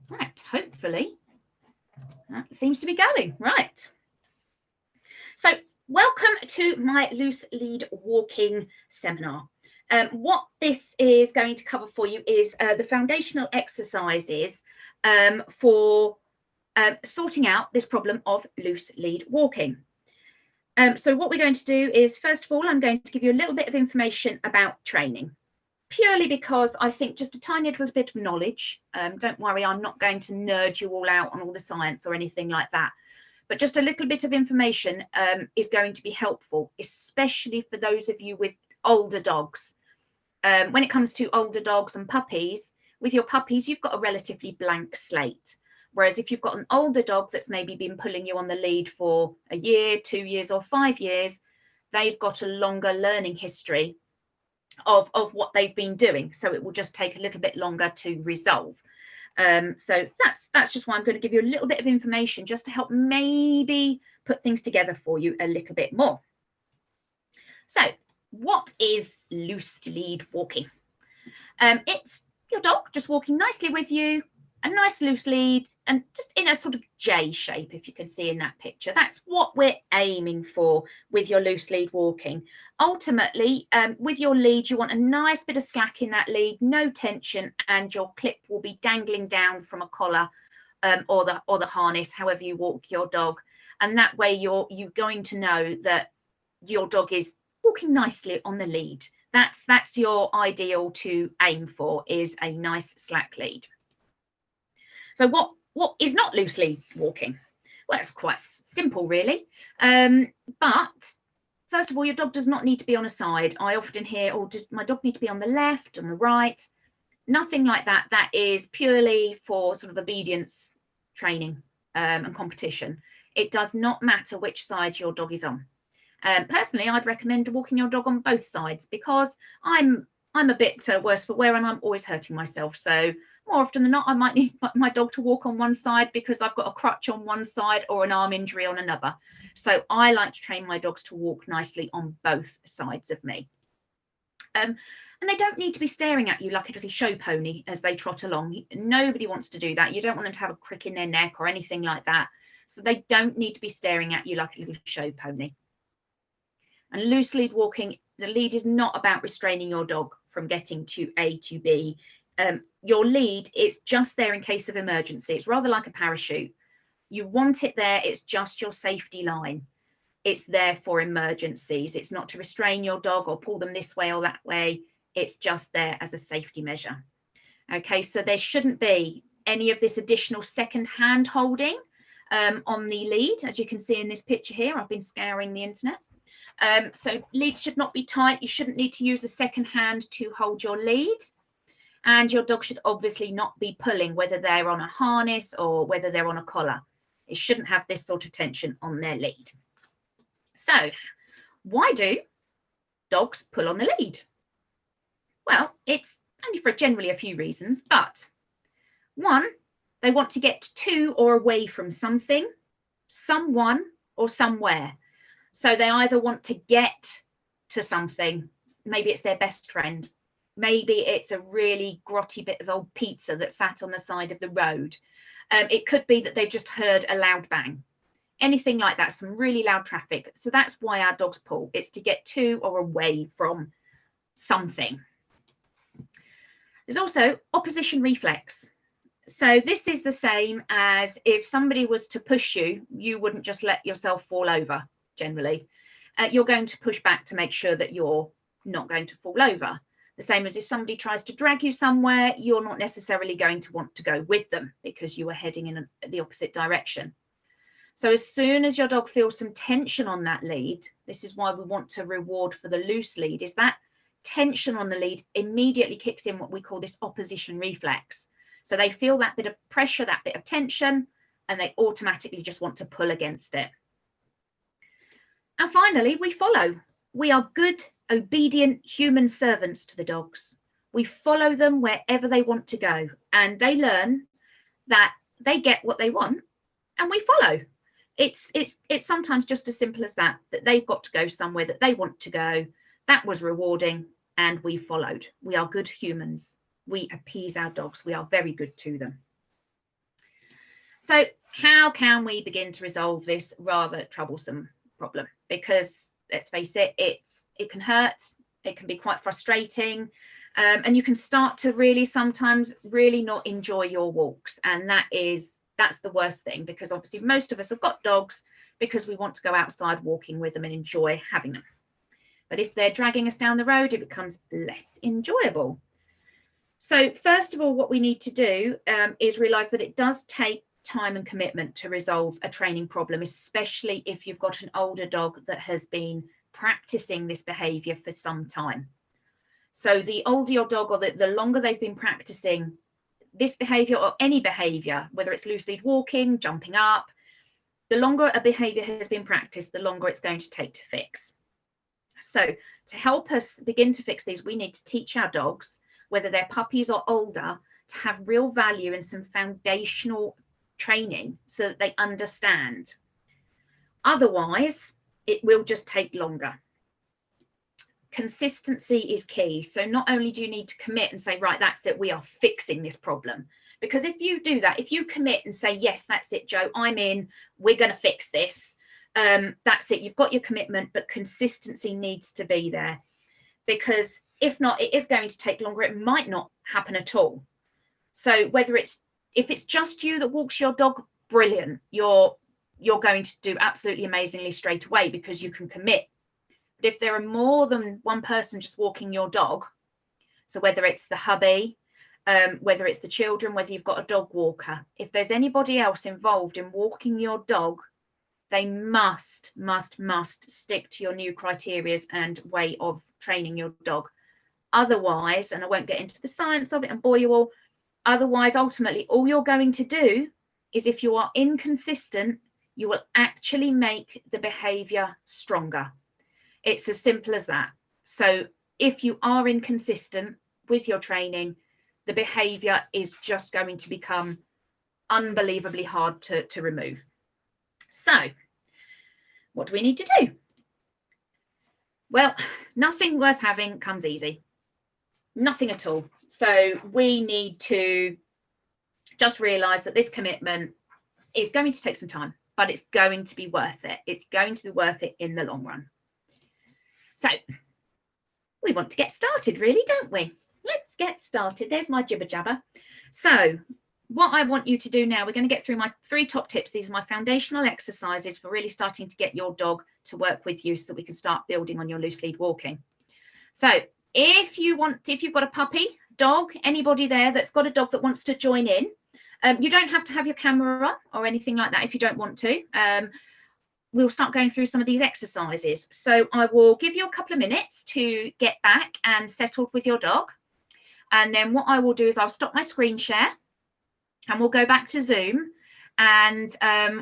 Right, hopefully that seems to be going. Right. So welcome to my loose lead walking seminar. What this is going to cover for you is the foundational exercises for sorting out this problem of loose lead walking. So what we're going to do is, first of all, I'm going to give you a little bit of information about training, purely because I think just a tiny little bit of knowledge. Don't worry, I'm not going to nerd you all out on all the science or anything like that. But just a little bit of information is going to be helpful, especially for those of you with older dogs. When it comes to older dogs and puppies, with your puppies, you've got a relatively blank slate. Whereas if you've got an older dog that's maybe been pulling you on the lead for a year, 2 years, or 5 years, they've got a longer learning history of what they've been doing. So it will just take a little bit longer to resolve. So that's just why I'm going to give you a little bit of information just to help maybe put things together for you a little bit more. So what is loose lead walking? It's your dog just walking nicely with you, a nice loose lead, and just in a sort of J shape, if you can see in that picture. That's what we're aiming for with your loose lead walking. Ultimately, with your lead, you want a nice bit of slack in that lead, no tension, and your clip will be dangling down from a collar or the harness, however you walk your dog. And that way you're going to know that your dog is walking nicely on the lead. That's your ideal to aim for, is a nice slack lead. So what is not loose lead walking? Well, it's quite simple, really. But first of all, your dog does not need to be on a side. I often hear, oh, does my dog need to be on the left, on the right? Nothing like that. That is purely for sort of obedience training and competition. It does not matter which side your dog is on. Personally, I'd recommend walking your dog on both sides, because I'm a bit worse for wear and I'm always hurting myself. So more often than not, I might need my dog to walk on one side because I've got a crutch on one side or an arm injury on another. So I like to train my dogs to walk nicely on both sides of me. And they don't need to be staring at you like a little show pony as they trot along. Nobody wants to do that. You don't want them to have a crick in their neck or anything like that. So they don't need to be staring at you like a little show pony. And loose lead walking, the lead is not about restraining your dog from getting to A to B. Your lead is just there in case of emergency. It's rather like a parachute. You want it there. It's just your safety line. It's there for emergencies. It's not to restrain your dog or pull them this way or that way. It's just there as a safety measure. Okay, so there shouldn't be any of this additional second hand holding on the lead. As you can see in this picture here, I've been scouring the internet. So leads should not be tight. You shouldn't need to use a second hand to hold your lead. And your dog should obviously not be pulling, whether they're on a harness or whether they're on a collar. It shouldn't have this sort of tension on their lead. So why do dogs pull on the lead? Well, it's only for generally a few reasons, but one, they want to get to or away from something, someone, or somewhere. So they either want to get to something, maybe it's their best friend, maybe it's a really grotty bit of old pizza that sat on the side of the road. It could be that they've just heard a loud bang, anything like that, some really loud traffic. So that's why our dogs pull. It's to get to or away from something. There's also opposition reflex. So this is the same as if somebody was to push you, you wouldn't just let yourself fall over. Generally, you're going to push back to make sure that you're not going to fall over. The same as if somebody tries to drag you somewhere, you're not necessarily going to want to go with them because you are heading in the opposite direction. So as soon as your dog feels some tension on that lead, this is why we want to reward for the loose lead, is that tension on the lead immediately kicks in what we call this opposition reflex. So they feel that bit of pressure, that bit of tension, and they automatically just want to pull against it. And finally, we follow. We are good, obedient human servants to the dogs. We follow them wherever they want to go, and they learn that they get what they want, and we follow. It's sometimes just as simple as that they've got to go somewhere that they want to go. That was rewarding, and we followed. We are good humans. we appease our dogs. We are very good to them. So how can we begin to resolve this rather troublesome problem? Because let's face it, it can hurt, it can be quite frustrating, and you can start to really sometimes really not enjoy your walks. And that's the worst thing, because obviously most of us have got dogs because we want to go outside walking with them and enjoy having them. But if they're dragging us down the road, it becomes less enjoyable. So first of all, what we need to do is realize that it does take time and commitment to resolve a training problem, especially if you've got an older dog that has been practicing this behavior for some time. So the older your dog, or the longer they've been practicing this behavior, or any behavior, whether it's loose lead walking, jumping up, the longer a behavior has been practiced, the longer it's going to take to fix. So to help us begin to fix these, we need to teach our dogs, whether they're puppies or older, to have real value and some foundational training so that they understand. Otherwise, it will just take longer. Consistency is key. So not only do you need to commit and say, right, that's it, we are fixing this problem. Because if you do that, if you commit and say, yes, that's it, Joe, I'm in, we're going to fix this. That's it. You've got your commitment, but consistency needs to be there, because if not, it is going to take longer. It might not happen at all. So if it's just you that walks your dog, brilliant. You're going to do absolutely amazingly straight away because you can commit. But if there are more than one person just walking your dog, so whether it's the hubby, whether it's the children, whether you've got a dog walker, if there's anybody else involved in walking your dog, they must stick to your new criteria and way of training your dog. Otherwise, and I won't get into the science of it and bore you all, otherwise, ultimately, all you're going to do is, if you are inconsistent, you will actually make the behavior stronger. It's as simple as that. So if you are inconsistent with your training, the behavior is just going to become unbelievably hard to remove. So what do we need to do? Well, nothing worth having comes easy. Nothing at all. So we need to just realize that this commitment is going to take some time, but it's going to be worth it. It's going to be worth it in the long run. So we want to get started, really, don't we? Let's get started. There's my jibber jabber. So what I want you to do now, we're going to get through my 3 top tips. These are my foundational exercises for really starting to get your dog to work with you so that we can start building on your loose lead walking. So if you've got a puppy, dog, anybody there that's got a dog that wants to join in, you don't have to have your camera or anything like that if you don't want to. We'll start going through some of these exercises. So I will give you a couple of minutes to get back and settled with your dog. And then what I will do is I'll stop my screen share and we'll go back to Zoom, and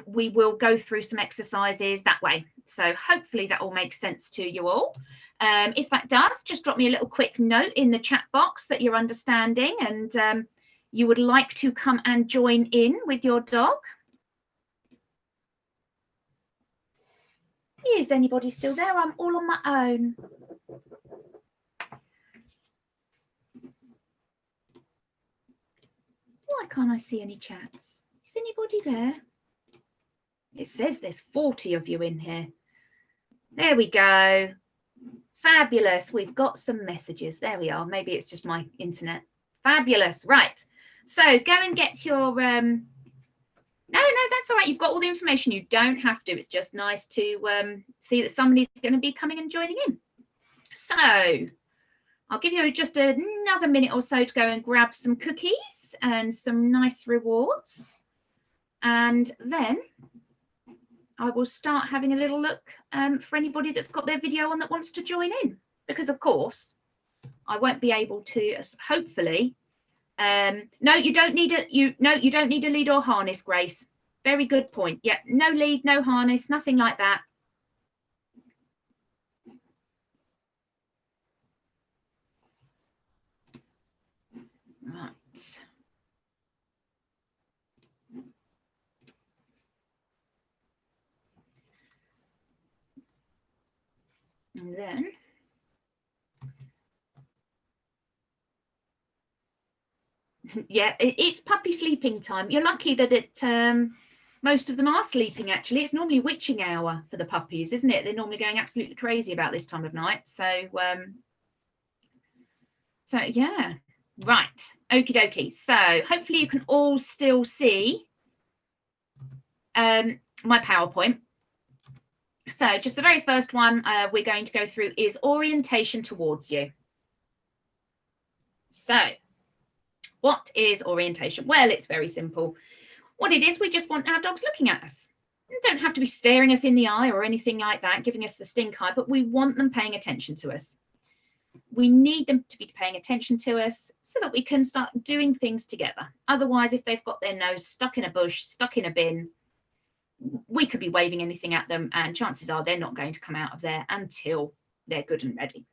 we will go through some exercises that way. So hopefully that all makes sense to you all. If that does, just drop me a little quick note in the chat box that you're understanding and you would like to come and join in with your dog. Is anybody still there? I'm all on my own. Why can't I see any chats? Is anybody there? It says there's 40 of you in here. There we go. Fabulous. We've got some messages. There we are. Maybe it's just my internet. Fabulous. Right. So go and get your... No, that's all right. You've got all the information. You don't have to. It's just nice to see that somebody's going to be coming and joining in. So I'll give you just another minute or so to go and grab some cookies and some nice rewards. And then I will start having a little look for anybody that's got their video on that wants to join in. Because, of course, I won't be able to, hopefully... no, you don't need a lead or harness, Grace. Very good point. Yeah, no lead, no harness, nothing like that. Right. And then Yeah, it's puppy sleeping time. You're lucky that most of them are sleeping, actually. It's normally witching hour for the puppies, isn't it? They're normally going absolutely crazy about this time of night. So yeah. Right. Okie dokie. So hopefully you can all still see my PowerPoint. So just the very first one we're going to go through is orientation towards you. So what is orientation? Well, it's very simple. What it is, we just want our dogs looking at us. They don't have to be staring us in the eye or anything like that, giving us the stink eye, but we want them paying attention to us. We need them to be paying attention to us so that we can start doing things together. Otherwise, if they've got their nose stuck in a bush, stuck in a bin, we could be waving anything at them, and chances are they're not going to come out of there until they're good and ready.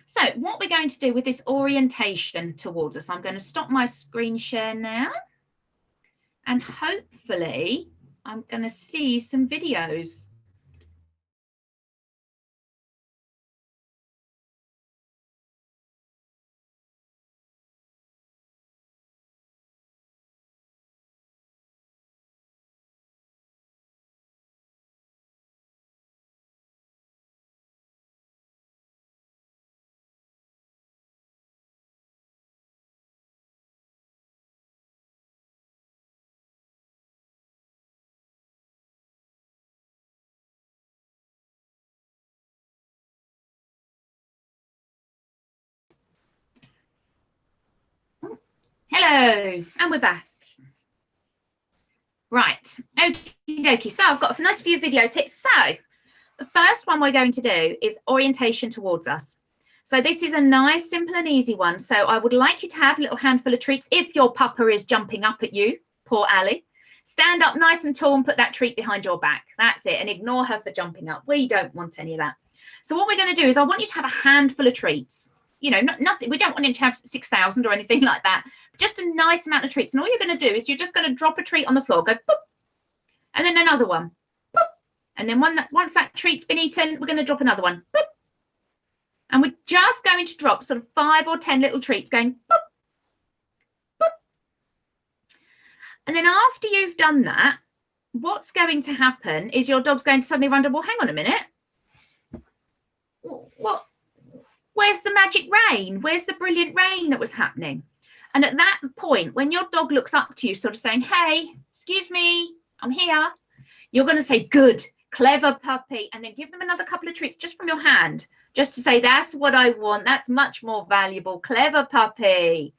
So what we're going to do with this orientation towards us, I'm going to stop my screen share now, and hopefully I'm going to see some videos. Hello, and we're back. Right, okie dokie. So I've got a nice few videos here. So the first one we're going to do is orientation towards us. So this is a nice, simple and easy one. So I would like you to have a little handful of treats. If your pupper is jumping up at you, poor Ali, stand up nice and tall and put that treat behind your back. That's it. And ignore her for jumping up. We don't want any of that. So what we're going to do is I want you to have a handful of treats. You know, nothing. We don't want him to have 6,000 or anything like that. Just a nice amount of treats. And all you're going to do is you're just going to drop a treat on the floor, go boop, and then another one, boop. And then once that treat's been eaten, we're going to drop another one, boop. And we're just going to drop sort of 5 or 10 little treats going boop, boop. And then after you've done that, what's going to happen is your dog's going to suddenly wonder, well, hang on a minute. What? Where's the magic rain? Where's the brilliant rain that was happening? And at that point, when your dog looks up to you, sort of saying, hey, excuse me, I'm here, you're going to say, good, clever puppy, and then give them another couple of treats just from your hand, just to say, that's what I want. That's much more valuable. Clever puppy.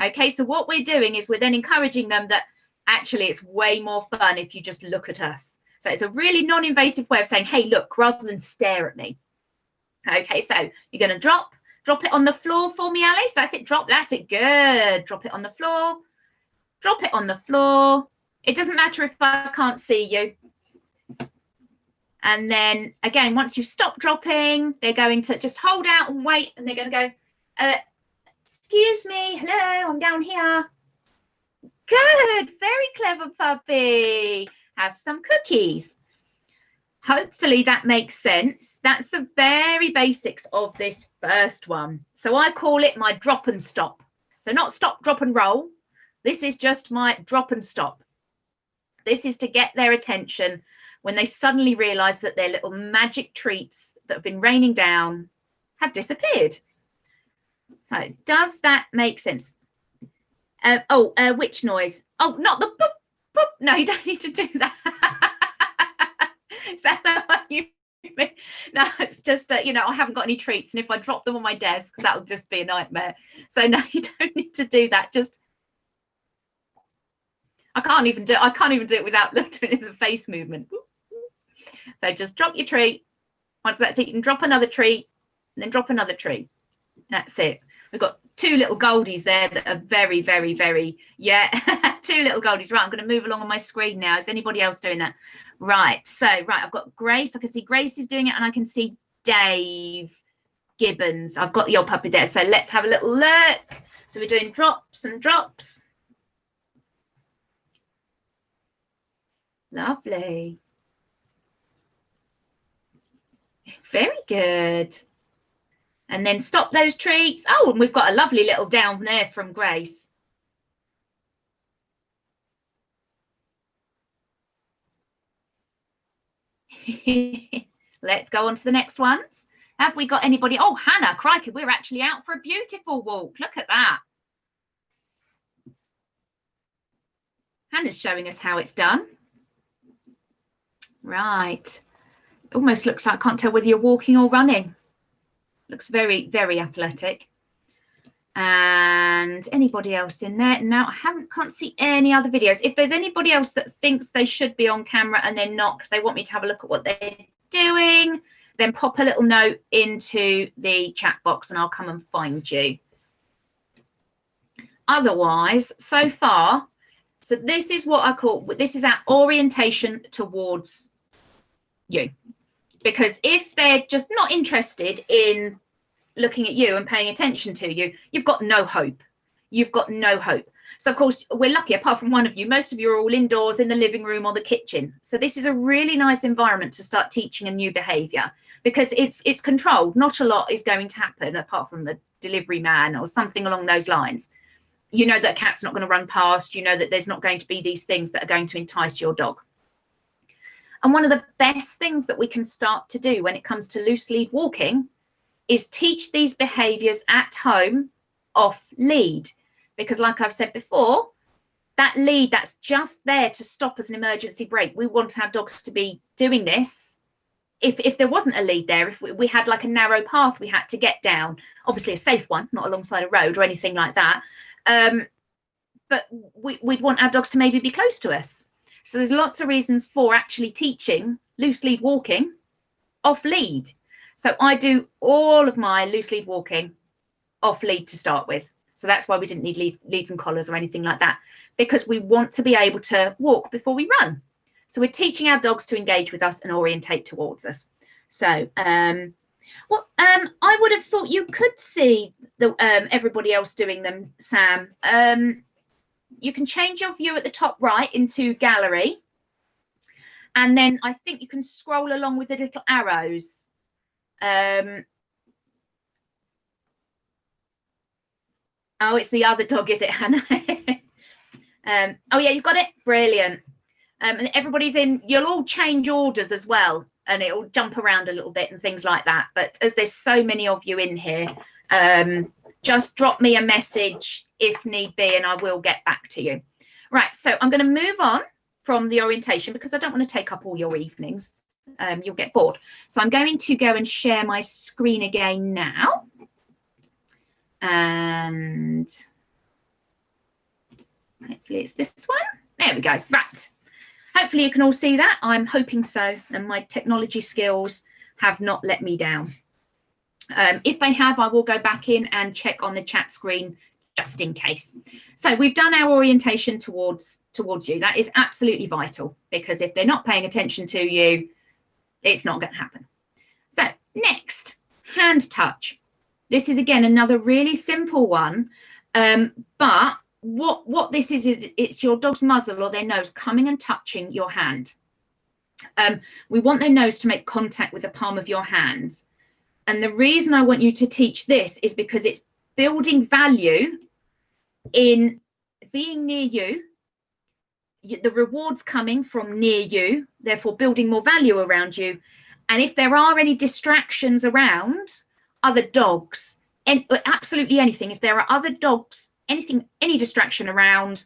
Okay, so what we're doing is we're then encouraging them that actually it's way more fun if you just look at us. So it's a really non-invasive way of saying, hey, look, rather than stare at me. Okay, so you're going to drop it on the floor for me, Alice. That's it. That's it. Good. Drop it on the floor. Drop it on the floor. It doesn't matter if I can't see you. And then again, once you stop dropping, they're going to just hold out and wait, and they're going to go, excuse me, hello, I'm down here. Good, very clever puppy. Have some cookies. Hopefully that makes sense. That's the very basics of this first one. So I call it my drop and stop. So not stop, drop and roll. This is just my drop and stop. This is to get their attention when they suddenly realize that their little magic treats that have been raining down have disappeared. So does that make sense? Which noise? Oh, not the boop, boop. No, you don't need to do that. Is that the one you mean? No, it's just, you know, I haven't got any treats. And if I drop them on my desk, that'll just be a nightmare. So no, you don't need to do that. Just, I can't even do it without looking at the face movement. So just drop your treat. Once that's it, you can drop another treat and then drop another treat. That's it. We've got 2 little goldies there that are very, very, very, yeah, 2 little goldies. Right, I'm going to move along on my screen now. Is anybody else doing that? Right, so, right, I've got Grace. I can see Grace is doing it, and I can see Dave Gibbons. I've got your puppy there. So let's have a little look. So we're doing drops and drops. Lovely. Very good. And then stop those treats. Oh, and we've got a lovely little down there from Grace. Let's go on to the next ones. Have we got anybody? Oh, Hannah, crikey, we're actually out for a beautiful walk. Look at that. Hannah's showing us how it's done. Right. Almost looks like, I can't tell whether you're walking or running. Looks very, very athletic. And anybody else in there? No, I can't see any other videos. If there's anybody else that thinks they should be on camera and they're not, because they want me to have a look at what they're doing, then pop a little note into the chat box and I'll come and find you. Otherwise, so far, so this is what I call, this is our orientation towards you. Because if they're just not interested in looking at you and paying attention to you, you've got no hope. You've got no hope. So, of course, we're lucky, apart from one of you, most of you are all indoors in the living room or the kitchen. So this is a really nice environment to start teaching a new behaviour because it's controlled. Not a lot is going to happen apart from the delivery man or something along those lines. You know that a cat's not going to run past. You know that there's not going to be these things that are going to entice your dog. And one of the best things that we can start to do when it comes to loose lead walking is teach these behaviours at home off lead. Because like I've said before, that lead that's just there to stop as an emergency brake. We want our dogs to be doing this. If there wasn't a lead there, if we had like a narrow path we had to get down, obviously a safe one, not alongside a road or anything like that. But we'd want our dogs to maybe be close to us. So there's lots of reasons for actually teaching loose lead walking off lead. So I do all of my loose lead walking off lead to start with. So that's why we didn't need leads and collars or anything like that, because we want to be able to walk before we run. So we're teaching our dogs to engage with us and orientate towards us. So, I would have thought you could see the everybody else doing them, Sam. You can change your view at the top right into gallery. And then I think you can scroll along with the little arrows. Oh, it's the other dog, is it, Hannah? Oh, yeah, you've got it. Brilliant. And everybody's in, you'll all change orders as well, and it'll jump around a little bit and things like that. But as there's so many of you in here, just drop me a message if need be, and I will get back to you. Right, so I'm going to move on from the orientation because I don't want to take up all your evenings. You'll get bored. So I'm going to go and share my screen again now. And hopefully it's this one. There we go. Right. Hopefully you can all see that. I'm hoping so. And my technology skills have not let me down. If they have, I will go back in and check on the chat screen just in case. So we've done our orientation towards you. That is absolutely vital, because if they're not paying attention to you, it's not going to happen. So next, hand touch. This is, again, another really simple one. But what this is it's your dog's muzzle or their nose coming and touching your hand. We want their nose to make contact with the palm of your hand. And the reason I want you to teach this is because it's building value in being near you. The rewards coming from near you, therefore building more value around you. And if there are any distractions around, other dogs, and absolutely anything, if there are other dogs, anything, any distraction around,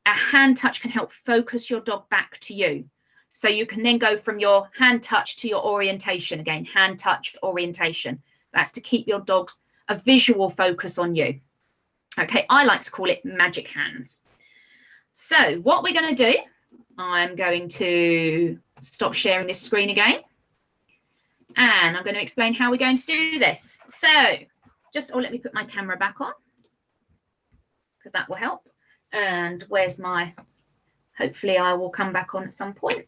a hand touch can help focus your dog back to you. So you can then go from your hand touch to your orientation. Again, hand touch, orientation. That's to keep your dogs a visual focus on you. Okay, I like to call it magic hands. So what we're going to do, I'm going to stop sharing this screen again. And I'm going to explain how we're going to do this. So let me put my camera back on, because that will help. And where's my, hopefully I will come back on at some point.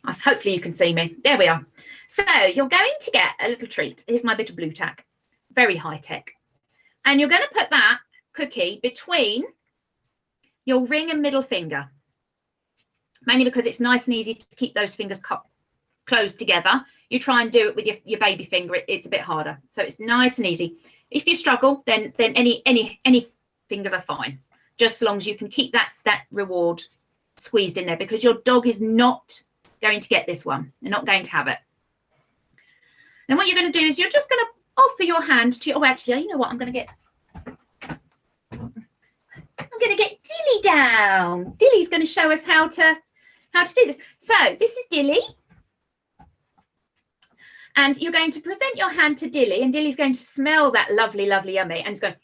Hopefully you can see me. There we are. So you're going to get a little treat. Here's my bit of blue tack, very high tech. And you're going to put that cookie between your ring and middle finger, mainly because it's nice and easy to keep those fingers close together. You try and do it with your baby finger. It's a bit harder. So it's nice and easy. If you struggle, then any fingers are fine, just as long as you can keep that reward squeezed in there, because your dog is not going to get this one. They're not going to have it. Then what you're going to do is you're just going to offer your hand to, oh, actually, you know what? I'm going to get Dilly down. Dilly's going to show us how to do this. So this is Dilly. And you're going to present your hand to Dilly, and Dilly's going to smell that lovely, lovely yummy. And he's going,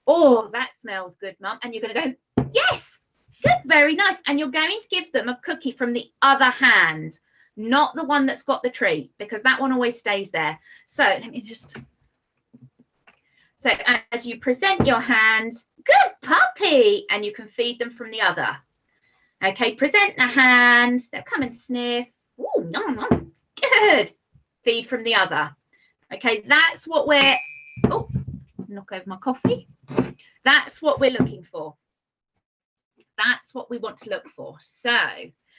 oh, that smells good, Mum. And you're going to go, yes, good, very nice. And you're going to give them a cookie from the other hand, not the one that's got the treat, because that one always stays there. So let me just. So as you present your hand, good puppy, and you can feed them from the other. Okay, present the hand. They'll come and sniff. Oh, nom, nom. Good. Feed from the other. Okay, that's what we're, oh, knock over my coffee. That's what we're looking for. That's what we want to look for. So,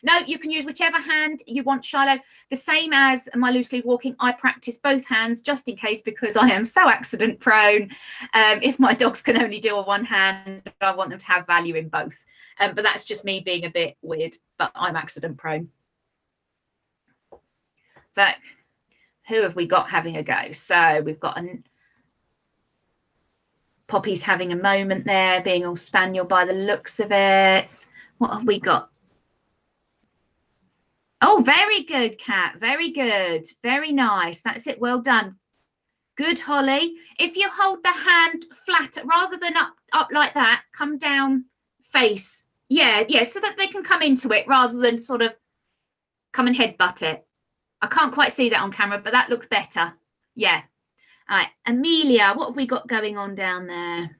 no, you can use whichever hand you want, Shiloh. The same as my loose lead walking, I practice both hands just in case, because I am so accident prone. If my dogs can only do a one hand, I want them to have value in both. But that's just me being a bit weird, but I'm accident prone. So, who have we got having a go? So we've got Poppy's having a moment there, being all spaniel by the looks of it. What have we got? Oh, very good, Kat. Very good. Very nice. That's it. Well done. Good, Holly. If you hold the hand flat, rather than up like that, come down face. Yeah, so that they can come into it rather than sort of come and headbutt it. I can't quite see that on camera, but that looked better. Yeah. All right, Amelia, what have we got going on down there?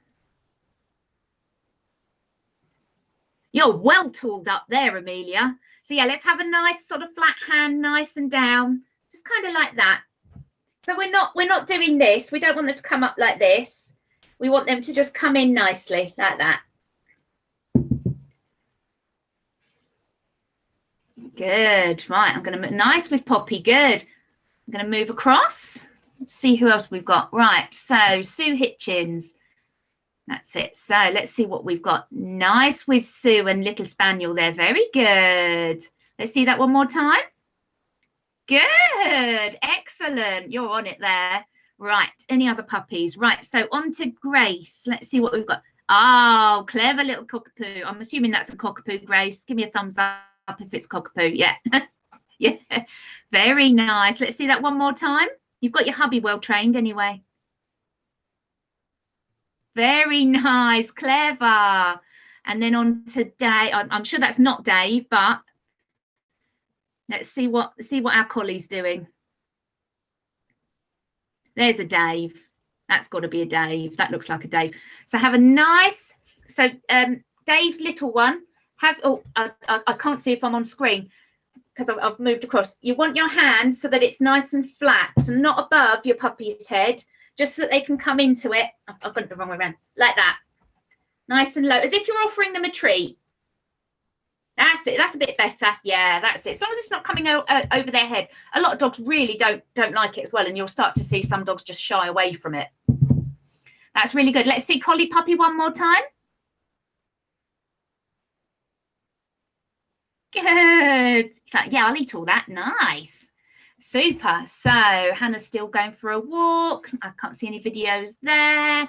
You're well tooled up there, Amelia. So yeah, let's have a nice sort of flat hand, nice and down, just kind of like that. So we're not doing this. We don't want them to come up like this. We want them to just come in nicely like that. Good. Right, I'm going to move nice with Poppy. Good. I'm going to move across. Let's see who else we've got. Right, so Sue Hitchens. That's it. So let's see what we've got. Nice with Sue and Little Spaniel there. Very good. Let's see that one more time. Good. Excellent. You're on it there. Right, any other puppies? Right, so on to Grace. Let's see what we've got. Oh, clever little cockapoo. I'm assuming that's a cockapoo, Grace. Give me a thumbs up if it's cockapoo. Yeah. Yeah, very nice. Let's see that one more time. You've got your hubby well trained anyway. Very nice, clever. And then on to Dave. I'm sure that's not Dave, but let's see what our collie's doing. There's a Dave. That's got to be a Dave. That looks like a Dave. So have a nice. So Dave's little one. I can't see if I'm on screen because I've moved across. You want your hand so that it's nice and flat, so not above your puppy's head, just so that they can come into it. I've got it the wrong way around, like that. Nice and low, as if you're offering them a treat. That's it. That's a bit better. Yeah, that's it. As long as it's not coming over their head. A lot of dogs really don't like it as well, and you'll start to see some dogs just shy away from it. That's really good. Let's see Collie Puppy one more time. Good. It's like, yeah, I'll eat all that. Nice. Super. So Hannah's still going for a walk. I can't see any videos there.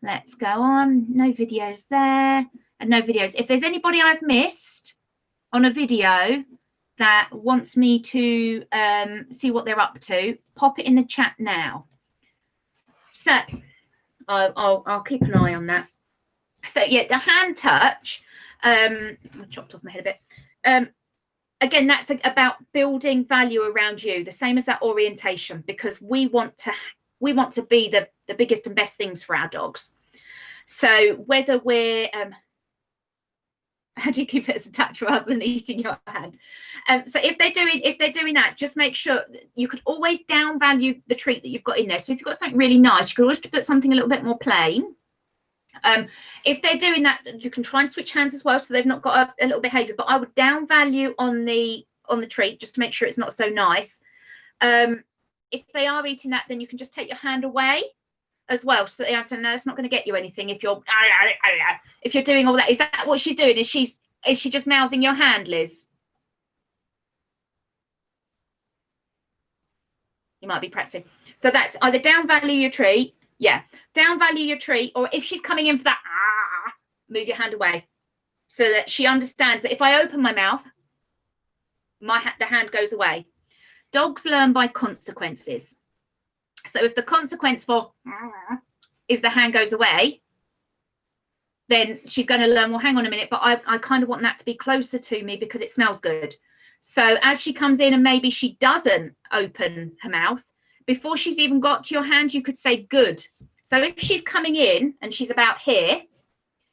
Let's go on. No videos there. And no videos. If there's anybody I've missed on a video that wants me to see what they're up to, pop it in the chat now. So I'll keep an eye on that. So yeah, the hand touch. I chopped off my head a bit. Again, that's about building value around you, the same as that orientation, because we want to be the biggest and best things for our dogs. So whether we're how do you keep it as a touch rather than eating your hand? So if they're doing that, just make sure that you could always down value the treat that you've got in there. So if you've got something really nice, you could always put something a little bit more plain. If they're doing that, you can try and switch hands as well, so they've not got a little behavior, but I would down value on the on the treat, just to make sure it's not so nice. If they are eating that, then you can just take your hand away as well, so that they understand, no, that's not going to get you anything if you're doing all that. Is that what she's doing? Is she just mouthing your hand, Liz? You might be practicing. So that's either down value your treat, down value your treat, or if she's coming in for that, move your hand away, so that she understands that if I open my mouth, the hand goes away. Dogs learn by consequences. So if the consequence for is the hand goes away, then she's going to learn, well, hang on a minute, but I kind of want that to be closer to me because it smells good. So as she comes in and maybe she doesn't open her mouth, before she's even got to your hand, you could say good. So if she's coming in and she's about here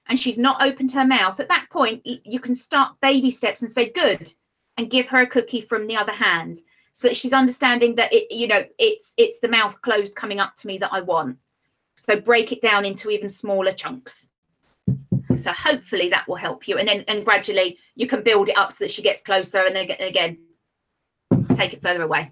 and she's not opened her mouth, at that point, you can start baby steps and say good and give her a cookie from the other hand, so that she's understanding that it's the mouth closed coming up to me that I want. So break it down into even smaller chunks. So hopefully that will help you, and then gradually you can build it up so that she gets closer, and then again take it further away.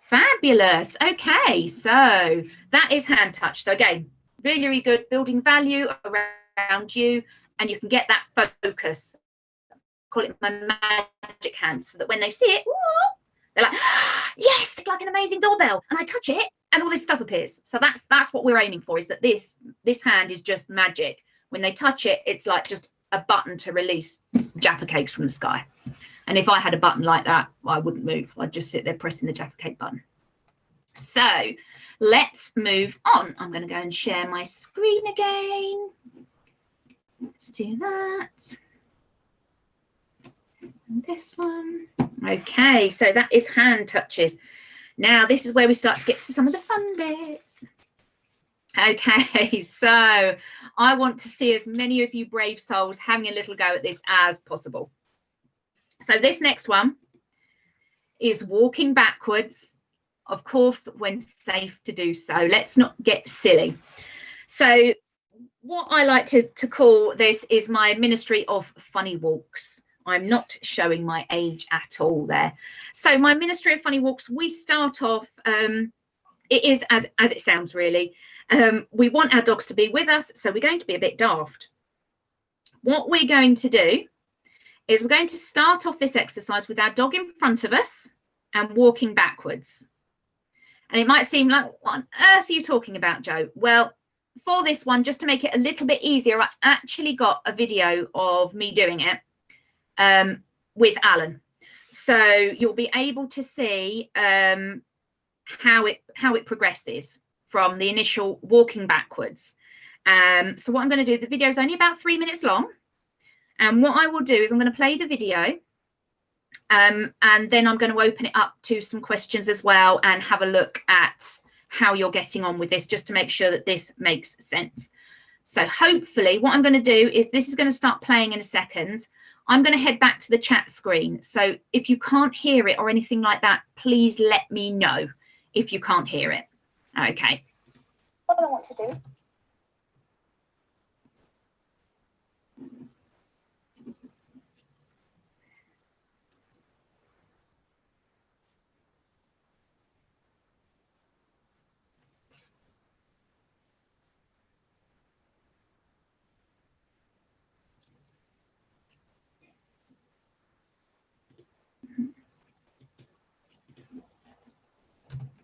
Fabulous. Okay, so that is hand touch. So again, really, really good, building value around you, and you can get that focus. I call it my magic hand, so that when they see it, they're like, yes, it's like an amazing doorbell, and I touch it and all this stuff appears. So that's what we're aiming for, is that this hand is just magic. When they touch it, it's like just a button to release Jaffa cakes from the sky. And if I had a button like that, well, I wouldn't move. I'd just sit there pressing the Jaffa cake button. So let's move on. I'm going to go and share my screen again. Let's do that. And this one. Okay, so that is hand touches. Now this is where we start to get to some of the fun bits. Okay, so I want to see as many of you brave souls having a little go at this as possible. So this next one is walking backwards, of course, when safe to do so. Let's not get silly. So what I like to call this is my ministry of funny walks. I'm not showing my age at all there. So my ministry of funny walks, we start off, it is as it sounds, really. We want our dogs to be with us, so we're going to be a bit daft. What we're going to do is we're going to start off this exercise with our dog in front of us and walking backwards. And it might seem like, what on earth are you talking about, Jo? Well, for this one, just to make it a little bit easier, I actually got a video of me doing it with Alan. So you'll be able to see how it progresses from the initial walking backwards. So what I'm going to do, the video is only about 3 minutes long. And what I will do is I'm going to play the video and then I'm going to open it up to some questions as well and have a look at how you're getting on with this, just to make sure that this makes sense. So hopefully what I'm going to do is this is going to start playing in a second. I'm going to head back to the chat screen. So if you can't hear it or anything like that, please let me know if you can't hear it. Okay. What I want to do.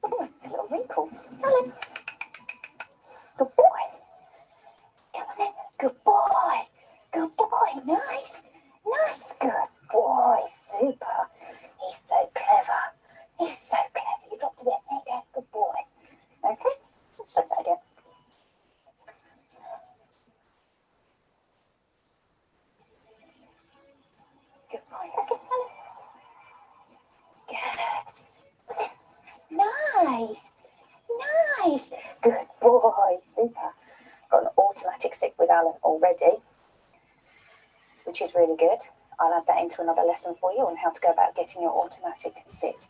Oh, a little wrinkle. Alan. Good boy. Come on then. Good boy. Good boy. Nice. Nice. Good boy. Super. He's so clever. He's so clever. You dropped a bit. There you go. Good boy. Okay. Let's try that again. Good boy. Okay. Good. Nice. Nice. Good boy. Super. Got an automatic sit with Alan already, which is really good. I'll add that into another lesson for you on how to go about getting your automatic sit.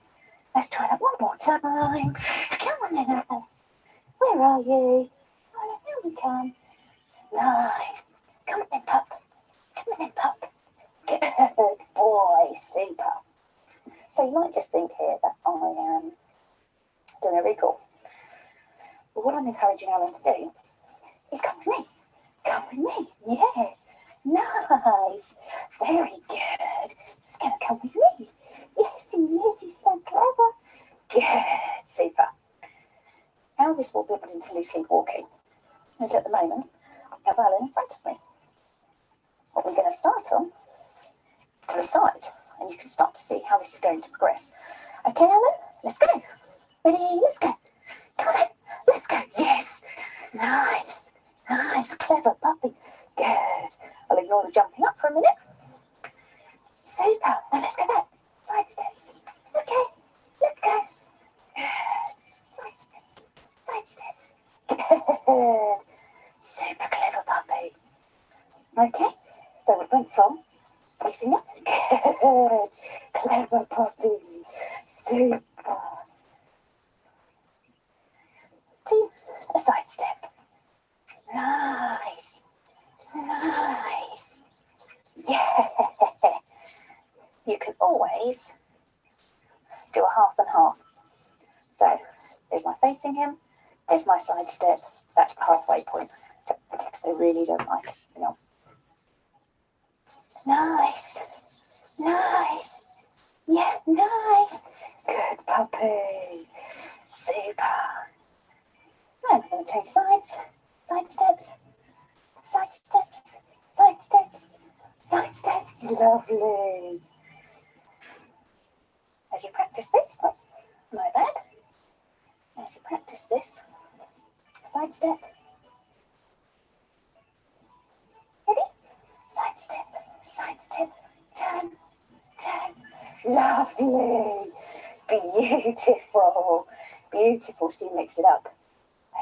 Let's try that one more time. Come on then, Alan. Where are you? Oh, here we come. Nice. Come on then, pup. Come on then, pup. Good boy. Super. So you might just think here that I am doing a recall. But what I'm encouraging Alan to do is come with me. Come with me. Yes. Nice. Very good. He's going to come with me. Yes, he is. He's so clever. Good. Super. How this will build into loose lead walking is at the moment I have Alan in front of me. What we're going to start on to the side, and you can start to see how this is going to progress. Okay, Alan, let's go. Ready? Let's go. Come on then. Let's go. Yes. Nice. Nice. Clever puppy. Good. I'll ignore the jumping up for a minute. Super. Now let's go back. Side steps. Okay. Let's go. Good. Side steps. Side steps. Good. Super clever puppy. Okay. So we went from facing up. Good. Clever puppy. Super. To a side step. Nice. Nice. Yeah. You can always do a half and half. So there's my facing him, there's my side step, that's a halfway point. Because they really don't like it, you know. Nice. Nice. Yeah, nice. Good puppy. Super. I'm going to change sides. Side steps. Side steps. Side steps. Side steps. Lovely. As you practice this, oh, my bad. As you practice this, side step. Ready? Side step. Side step. Turn. Turn. Lovely. Beautiful. Beautiful. So you mix it up.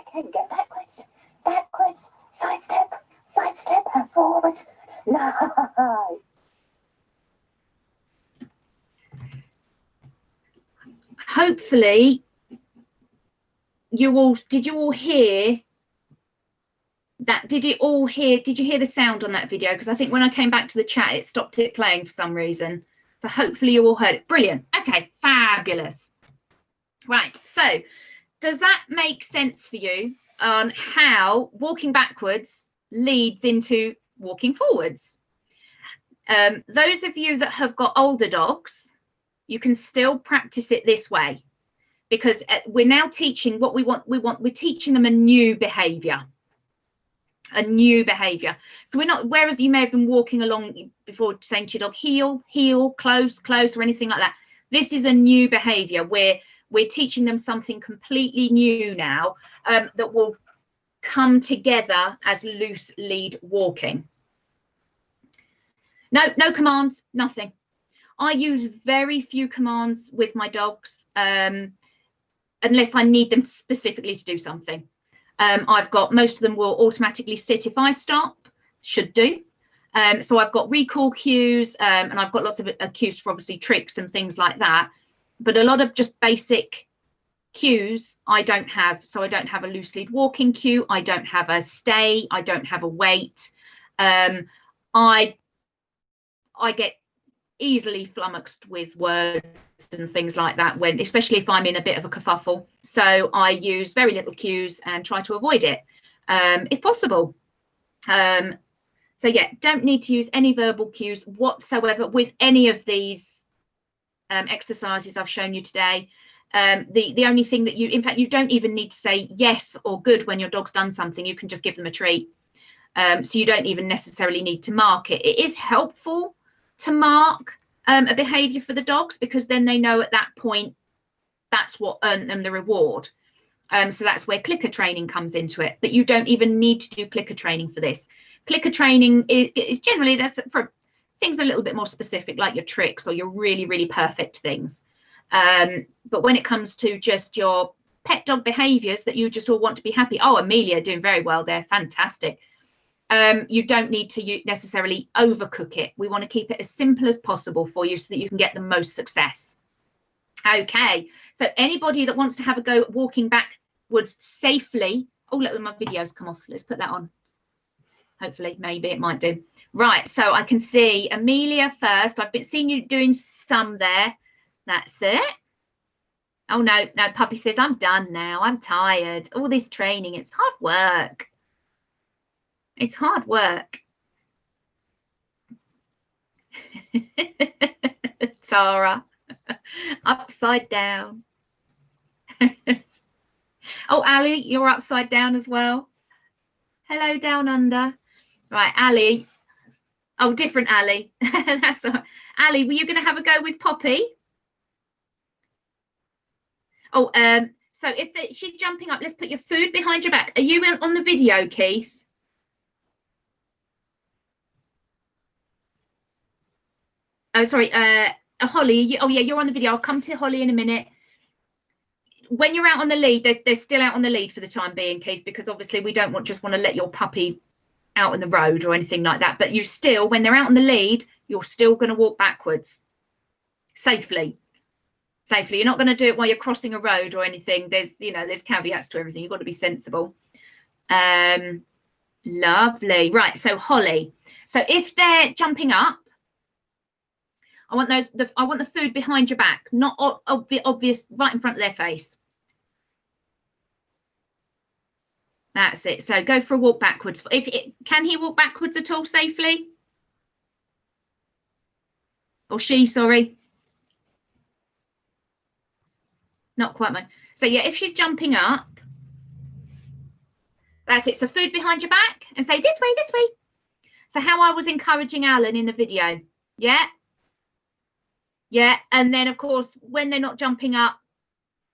Okay, we go backwards. Backwards. Side step. Side step and forward. Nice. Hopefully you all did you all hear that? Did you hear the sound on that video? Because I think when I came back to the chat it stopped it playing for some reason. So hopefully you all heard it. Brilliant. Okay, fabulous. Right, so does that make sense for you on how walking backwards leads into walking forwards? Those of you that have got older dogs, you can still practice it this way, because we're now teaching what we're teaching them a new behavior. So we're not, whereas you may have been walking along before saying to your dog heel, heel, close, close, or anything like that, this is a new behavior where we're teaching them something completely new now, that will come together as loose lead walking. No commands, nothing. I use very few commands with my dogs, unless I need them specifically to do something. I've got, most of them will automatically sit if I stop, should do. So I've got recall cues, and I've got lots of cues for obviously tricks and things like that. But a lot of just basic cues I don't have. So I don't have a loose lead walking cue. I don't have a stay. I don't have a wait. I get easily flummoxed with words and things like that, when, especially if I'm in a bit of a kerfuffle. So I use very little cues and try to avoid it, if possible. So yeah, don't need to use any verbal cues whatsoever with any of these exercises I've shown you today. The only thing that in fact, you don't even need to say yes or good when your dog's done something. You can just give them a treat. So you don't even necessarily need to mark it. It is helpful to mark a behavior for the dogs, because then they know at that point that's what earned them the reward. So that's where clicker training comes into it. But you don't even need to do clicker training for this. Clicker training is generally, that's for things a little bit more specific, like your tricks or your really, really perfect things. But when it comes to just your pet dog behaviors that you just all want to be happy, oh, Amelia doing very well there, fantastic. You don't need to necessarily overcook it. We want to keep it as simple as possible for you so that you can get the most success. Okay, so anybody that wants to have a go at walking backwards safely, oh, let my videos come off. Let's put that on. Hopefully, maybe it might do. Right, so I can see Amelia first. I've been seeing you doing some there. That's it. Oh, no, puppy says, I'm done now. I'm tired. All this training, it's hard work. It's hard work. Tara, upside down. Oh, Ali, you're upside down as well. Hello, down under. Right, Ali. Oh, different Ali. That's all right. Ali, were you going to have a go with Poppy? Oh, so if she's jumping up, let's put your food behind your back. Are you on the video, Keith? Oh, sorry, Holly. Oh, yeah, you're on the video. I'll come to Holly in a minute. When you're out on the lead, they're still out on the lead for the time being, Keith, because obviously we don't want to let your puppy out on the road or anything like that. But you still, when they're out on the lead, you're still going to walk backwards safely. You're not going to do it while you're crossing a road or anything. There's caveats to everything. You've got to be sensible. Lovely. Right. So Holly. So if they're jumping up, I want the food behind your back, not obvious right in front of their face. That's it. So go for a walk backwards. Can he walk backwards at all safely? Or she, sorry. Not quite much. So yeah, if she's jumping up, that's it. So food behind your back and say this way, this way. So how I was encouraging Alan in the video. Yeah. Yeah. And then of course, when they're not jumping up,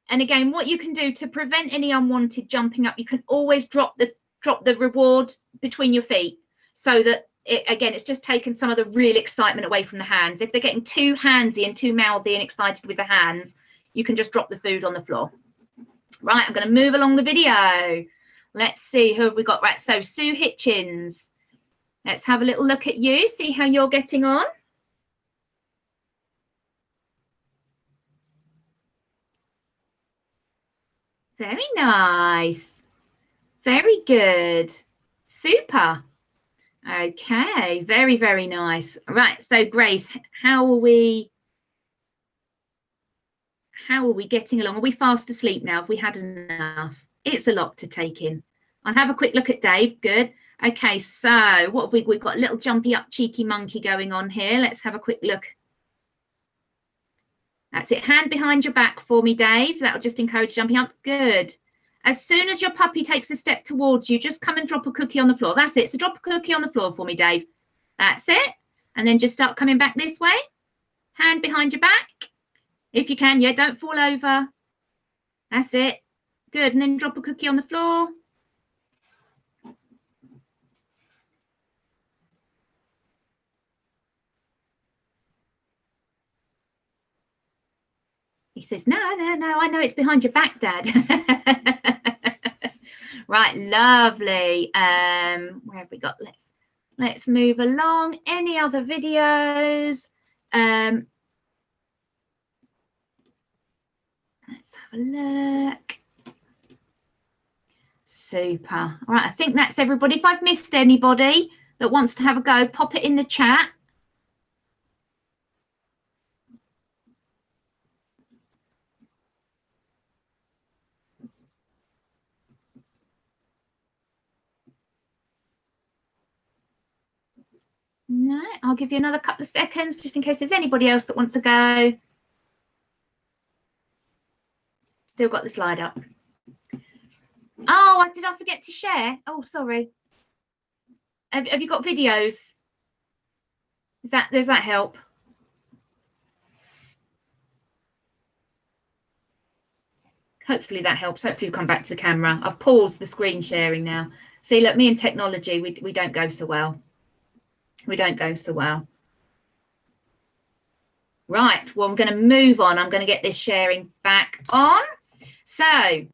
and again, what you can do to prevent any unwanted jumping up, you can always drop the reward between your feet, so that it's just taken some of the real excitement away from the hands. If they're getting too handsy and too mouthy and excited with the hands, you can just drop the food on the floor. Right, I'm going to move along the video. Let's see, who have we got? Right, so Sue Hitchens. Let's have a little look at you, see how you're getting on. Very nice. Very good. Super. Okay, very, very nice. Right, so Grace, how are we getting along? Are we fast asleep now? Have we had enough? It's a lot to take in. I'll have a quick look at Dave. Good. Okay, so what have we've got a little jumpy up cheeky monkey going on here. Let's have a quick look. That's it. Hand behind your back for me, Dave. That'll just encourage jumping up. Good. As soon as your puppy takes a step towards you, just come and drop a cookie on the floor. That's it. So drop a cookie on the floor for me, Dave. That's it. And then just start coming back this way. Hand behind your back. If you can, yeah, don't fall over. That's it. Good. And then drop a cookie on the floor. He says, no, I know it's behind your back, Dad. Right, lovely. Where have we got? Let's move along. Any other videos? Let's have a look. Super. All right, I think that's everybody. If I've missed anybody that wants to have a go, pop it in the chat. No, I'll give you another couple of seconds just in case there's anybody else that wants to go. Still got the slide up. Oh, did I forget to share? Oh, sorry. Have you got videos? Does that help? Hopefully that helps. Hopefully you come back to the camera. I've paused the screen sharing now. See, look, me and technology, we don't go so well. We don't go so well. Right, well, I'm going to move on. I'm going to get this sharing back on. So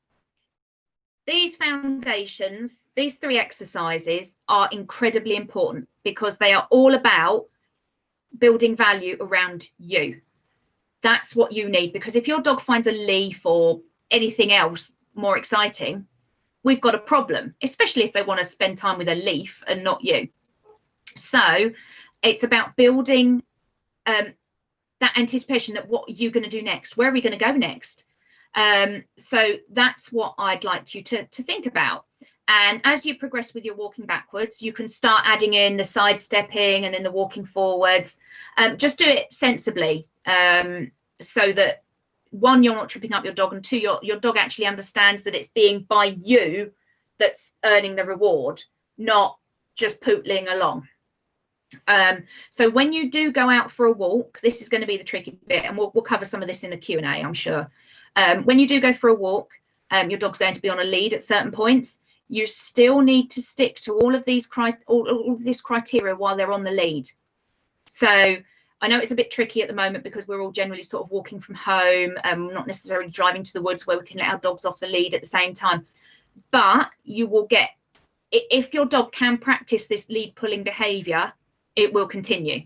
these foundations, these 3 exercises are incredibly important because they are all about building value around you. That's what you need, because if your dog finds a leaf or anything else more exciting, we've got a problem, especially if they want to spend time with a leaf and not you. So it's about building that anticipation that what are you going to do next? Where are we going to go next? So that's what I'd like you to think about. And as you progress with your walking backwards, you can start adding in the sidestepping and then the walking forwards. Just do it sensibly, so that one, you're not tripping up your dog, and two, your dog actually understands that it's being by you that's earning the reward, not just pootling along. So when you do go out for a walk, this is going to be the tricky bit, and we'll cover some of this in the Q&A, I'm sure. When you do go for a walk, your dog's going to be on a lead at certain points. You still need to stick to all of these all of this criteria while they're on the lead. So I know it's a bit tricky at the moment because we're all generally sort of walking from home, not necessarily driving to the woods where we can let our dogs off the lead at the same time. But you will get, if your dog can practice this lead pulling behaviour, it will continue.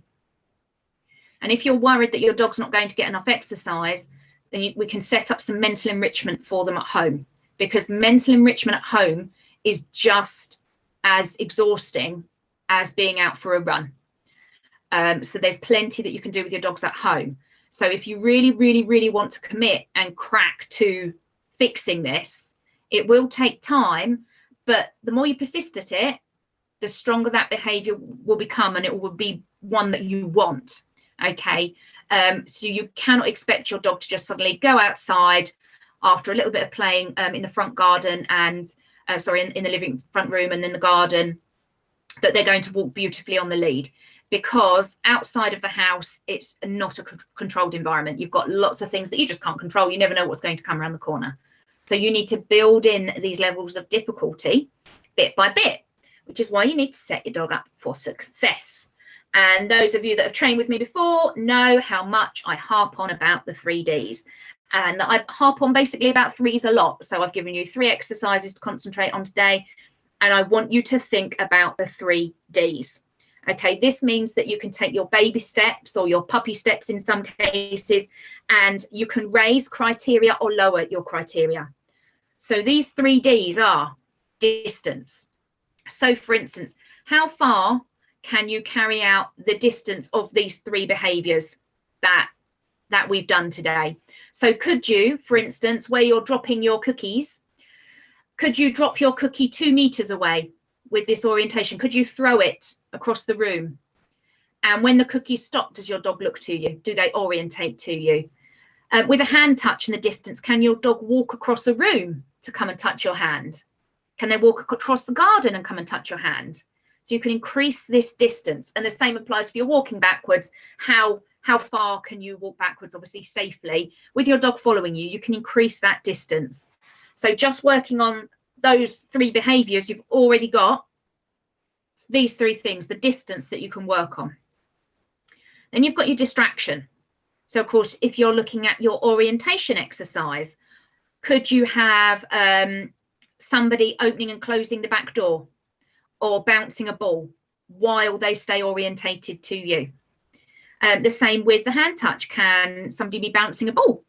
And if you're worried that your dog's not going to get enough exercise, then we can set up some mental enrichment for them at home, because mental enrichment at home is just as exhausting as being out for a run. So there's plenty that you can do with your dogs at home. So if you really, really, really want to commit and crack to fixing this, it will take time, but the more you persist at it, the stronger that behavior will become, and it will be one that you want. Okay. So you cannot expect your dog to just suddenly go outside after a little bit of playing in the front garden and in the living front room and in the garden, that they're going to walk beautifully on the lead, because outside of the house, it's not a controlled environment. You've got lots of things that you just can't control. You never know what's going to come around the corner. So you need to build in these levels of difficulty bit by bit, which is why you need to set your dog up for success. And those of you that have trained with me before know how much I harp on about the 3 Ds. And I harp on basically about threes a lot. So I've given you 3 exercises to concentrate on today. And I want you to think about the 3 Ds. Okay, this means that you can take your baby steps or your puppy steps in some cases, and you can raise criteria or lower your criteria. So these 3 Ds are distance. So for instance, how far can you carry out the distance of these 3 behaviours that we've done today? So could you, for instance, where you're dropping your cookies, could you drop your cookie 2 meters away with this orientation? Could you throw it across the room? And when the cookie stopped, does your dog look to you? Do they orientate to you? With a hand touch in the distance, can your dog walk across the room to come and touch your hand? Can they walk across the garden and come and touch your hand? So you can increase this distance. And the same applies for your walking backwards. How far can you walk backwards, obviously safely, with your dog following you? You can increase that distance. So just working on those 3 behaviours, you've already got these 3 things, the distance that you can work on. Then you've got your distraction. So of course, if you're looking at your orientation exercise, could you have somebody opening and closing the back door or bouncing a ball while they stay orientated to you? The same with the hand touch. Can somebody be bouncing a ball?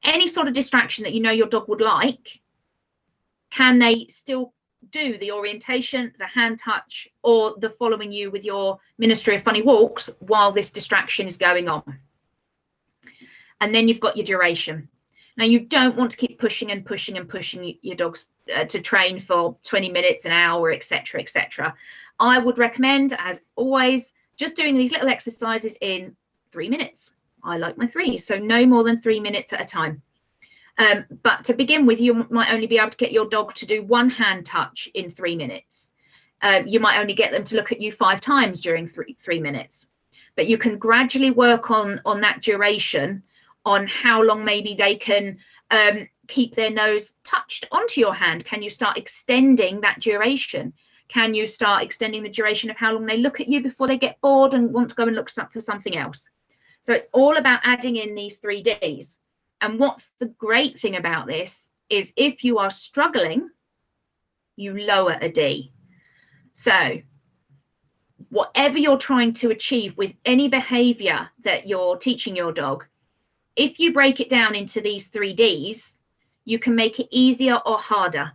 Any sort of distraction that you know your dog would like, can they still do the orientation, the hand touch, or the following you with your Ministry of Funny Walks while this distraction is going on? And then you've got your duration. Now, you don't want to keep pushing and pushing and pushing your dogs to train for 20 minutes, an hour, etc., etc. I would recommend, as always, just doing these little exercises in 3 minutes. I like my 3s, so no more than 3 minutes at a time. But to begin with, you might only be able to get your dog to do 1 hand touch in 3 minutes. You might only get them to look at you 5 times during 3 minutes. But you can gradually work on that duration, on how long maybe they can keep their nose touched onto your hand. Can you start extending that duration? Can you start extending the duration of how long they look at you before they get bored and want to go and look for something else? So it's all about adding in these 3 Ds. And what's the great thing about this is if you are struggling, you lower a D. So whatever you're trying to achieve with any behavior that you're teaching your dog, if you break it down into these 3 Ds, you can make it easier or harder.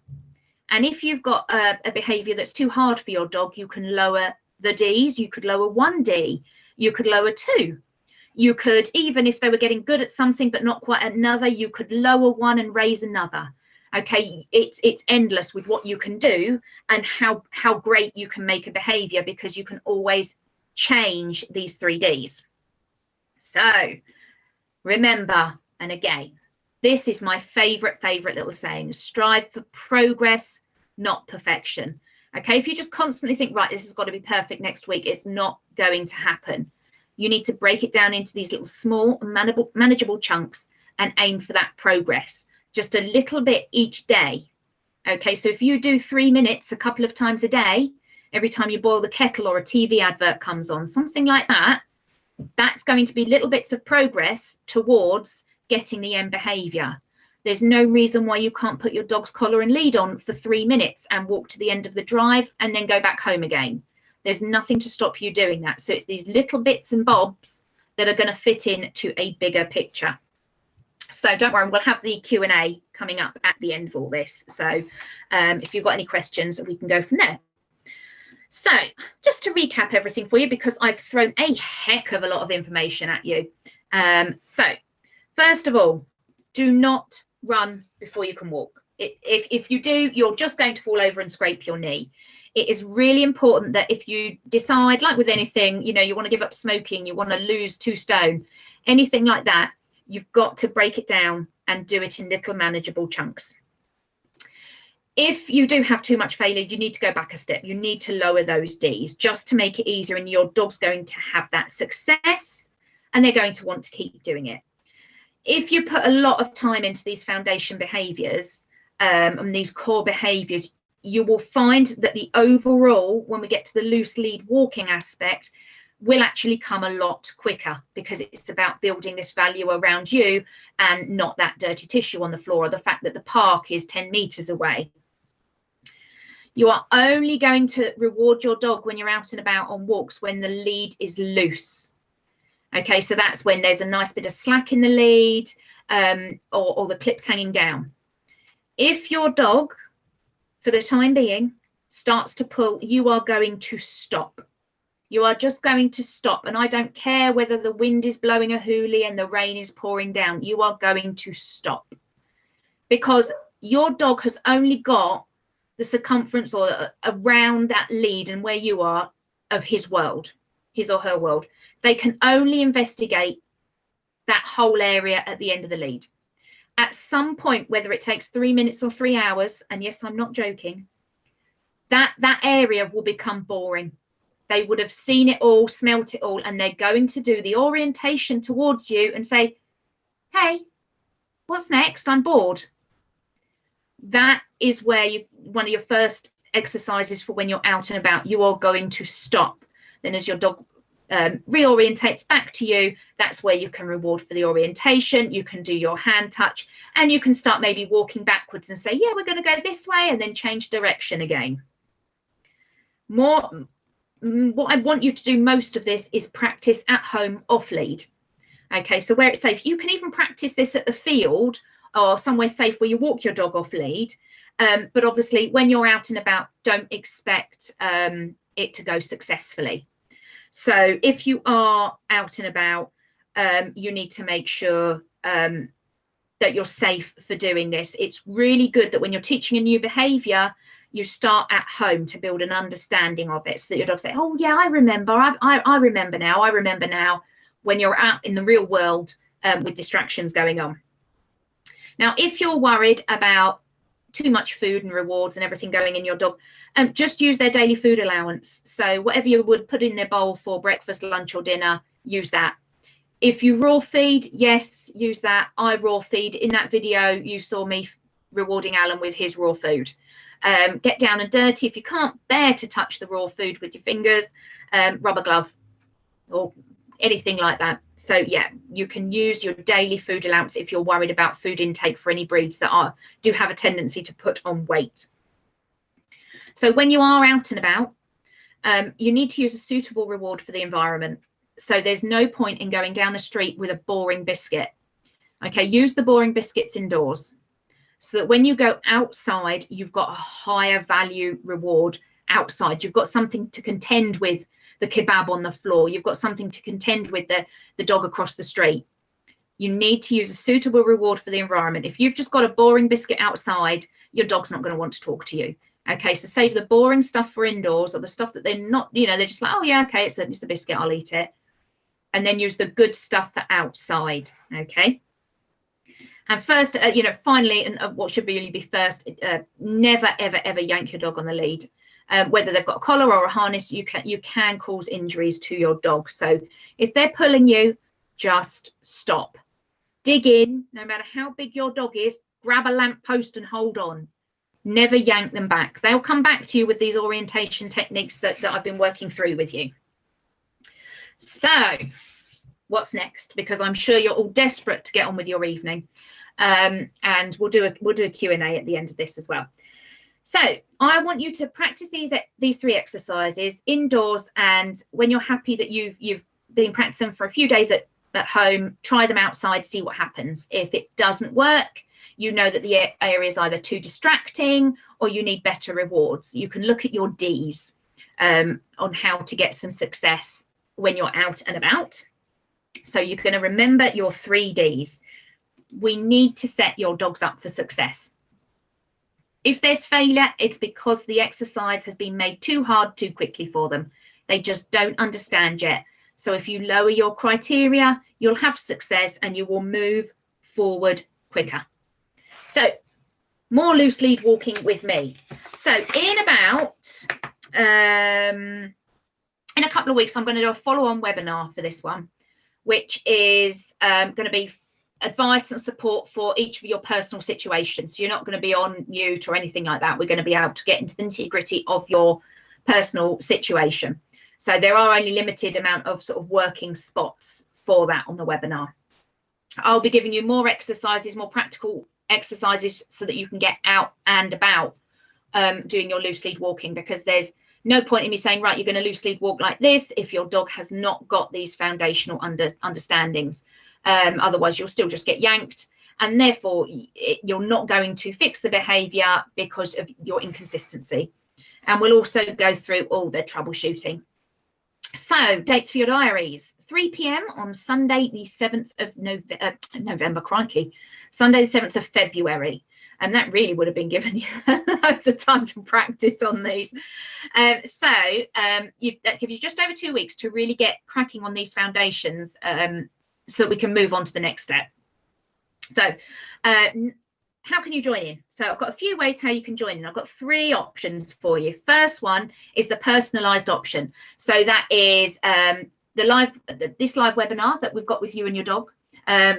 And if you've got a behavior that's too hard for your dog, you can lower the Ds. You could lower 1 D. You could lower 2. You could, even if they were getting good at something but not quite another, you could lower one and raise another. Okay, it's endless with what you can do and how great you can make a behavior, because you can always change these 3 Ds. So remember, and again, this is my favorite little saying: strive for progress, not perfection. Okay, if you just constantly think, right, this has got to be perfect next week, it's not going to happen. You need to break it down into these little small manageable chunks and aim for that progress, just a little bit each day. Okay, so if you do 3 minutes a couple of times a day, every time you boil the kettle or a TV advert comes on, something like that, that's going to be little bits of progress towards getting the end behavior. There's no reason why you can't put your dog's collar and lead on for 3 minutes and walk to the end of the drive and then go back home again. There's nothing to stop you doing that. So it's these little bits and bobs that are going to fit into a bigger picture. So don't worry, we'll have the Q&A coming up at the end of all this. So if you've got any questions, we can go from there. So just to recap everything for you, because I've thrown a heck of a lot of information at you. So first of all, do not run before you can walk. If you do, you're just going to fall over and scrape your knee. It is really important that if you decide, like with anything, you know, you want to give up smoking, you want to lose 2 stone, anything like that, you've got to break it down and do it in little manageable chunks. If you do have too much failure, you need to go back a step. You need to lower those Ds just to make it easier, and your dog's going to have that success and they're going to want to keep doing it. If you put a lot of time into these foundation behaviours and these core behaviours, you will find that the overall, when we get to the loose lead walking aspect, will actually come a lot quicker, because it's about building this value around you and not that dirty tissue on the floor, or the fact that the park is 10 meters away. You are only going to reward your dog when you're out and about on walks when the lead is loose. Okay, so that's when there's a nice bit of slack in the lead, or the clips hanging down. If your dog, for the time being, starts to pull, you are going to stop. You are just going to stop. And I don't care whether the wind is blowing a hoolie and the rain is pouring down. You are going to stop, because your dog has only got the circumference or around that lead and where you are of his world, his or her world. They can only investigate that whole area at the end of the lead. At some point, whether it takes 3 minutes or 3 hours, and yes, I'm not joking, that area will become boring. They would have seen it all, smelt it all, and they're going to do the orientation towards you and say, hey, what's next? I'm bored. That is where one of your first exercises for when you're out and about, you are going to stop. Then as your dog reorientates back to you, that's where you can reward for the orientation. You can do your hand touch, and you can start maybe walking backwards and say, yeah, we're going to go this way, and then change direction again. What I want you to do most of this is practice at home off lead. Okay, so where it's safe. You can even practice this at the field or somewhere safe where you walk your dog off lead. But obviously when you're out and about, don't expect it to go successfully. So if you are out and about, you need to make sure that you're safe for doing this. It's really good that when you're teaching a new behavior, you start at home to build an understanding of it, so that your dog say, oh yeah, I remember, I remember now, when you're out in the real world with distractions going on. Now, if you're worried about too much food and rewards and everything going in your dog, just use their daily food allowance. So whatever you would put in their bowl for breakfast, lunch or dinner, use that. If you raw feed, yes, use that. I raw feed. In that video, you saw me rewarding Alan with his raw food. Get down and dirty. If you can't bear to touch the raw food with your fingers, rubber glove or anything like that. So yeah, you can use your daily food allowance if you're worried about food intake for any breeds that do have a tendency to put on weight. So when you are out and about, you need to use a suitable reward for the environment. So there's no point in going down the street with a boring biscuit. Okay, use the boring biscuits indoors, so that when you go outside, you've got a higher value reward outside. You've got something to contend with the kebab on the floor. You've got something to contend with the dog across the street. You need to use a suitable reward for the environment. If you've just got a boring biscuit outside, your dog's not going to want to talk to you. Okay, so save the boring stuff for indoors, or the stuff that they're not, you know, they're just like, oh yeah, okay, it's a biscuit, I'll eat it. And then use the good stuff for outside. Okay. And first, you know, finally, and what should really be first, never, ever, ever yank your dog on the lead. Whether they've got a collar or a harness, you can cause injuries to your dog. So if they're pulling you, just stop. Dig in, no matter how big your dog is, grab a lamppost and hold on. Never yank them back. They'll come back to you with these orientation techniques that I've been working through with you. So what's next? Because I'm sure you're all desperate to get on with your evening. And we'll do a Q&A at the end of this as well. So I want you to practice these 3 exercises indoors, and when you're happy that you've been practicing for a few days at home, try them outside, see what happens. If it doesn't work, you know that the area is either too distracting or you need better rewards. You can look at your Ds on how to get some success when you're out and about. So you're going to remember your 3 Ds. We need to set your dogs up for success. If there's failure, it's because the exercise has been made too hard too quickly for them. They just don't understand yet. So if you lower your criteria, you'll have success and you will move forward quicker. So more loose lead walking with me. So in about, in a couple of weeks, I'm going to do a follow-on webinar for this one, which is going to be advice and support for each of your personal situations. So you're not going to be on mute or anything like that. We're going to be able to get into the nitty-gritty of your personal situation. So there are only limited amount of sort of working spots for that on the webinar. I'll be giving you more exercises, more practical exercises, so that you can get out and about doing your loose lead walking, because there's no point in me saying, right, you're going to loose lead walk like this if your dog has not got these foundational understandings. Otherwise, you'll still just get yanked, and therefore you're not going to fix the behaviour because of your inconsistency. And we'll also go through all the troubleshooting. So dates for your diaries: 3 p.m. on Sunday, the 7th of November, crikey, Sunday, the 7th of February. And that really would have been giving you loads of time to practice on these. That gives you just over 2 weeks to really get cracking on these foundations, so that we can move on to the next step. So how can you join in? So I've got a few ways how you can join in. I've got 3 options for you. First one is the personalized option. So that is this live webinar that we've got with you and your dog.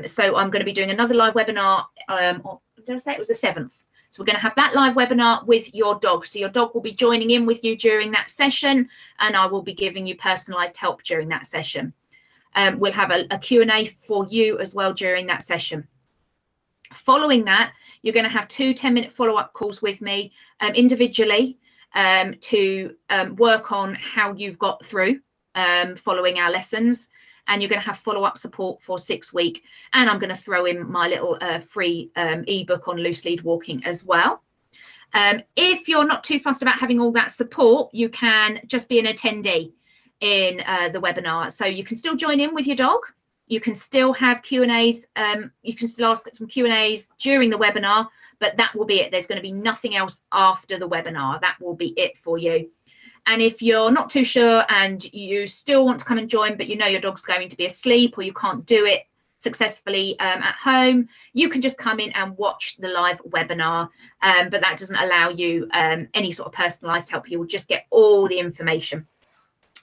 So I'm going to be doing another live webinar. Did I say it was the 7th? So we're going to have that live webinar with your dog. So your dog will be joining in with you during that session, and I will be giving you personalized help during that session. We'll have a Q&A for you as well during that session. Following that, you're going to have 2 10-minute follow-up calls with me individually to work on how you've got through following our lessons. And you're going to have follow-up support for 6 weeks. And I'm going to throw in my little free ebook on loose lead walking as well. If you're not too fussed about having all that support, you can just be an attendee in the webinar. So you can still join in with your dog. You can still have Q&As. You can still ask some Q&As during the webinar, but that will be it. There's going to be nothing else after the webinar. That will be it for you. And if you're not too sure and you still want to come and join, but you know your dog's going to be asleep or you can't do it successfully at home, you can just come in and watch the live webinar. But that doesn't allow you any sort of personalised help. You will just get all the information.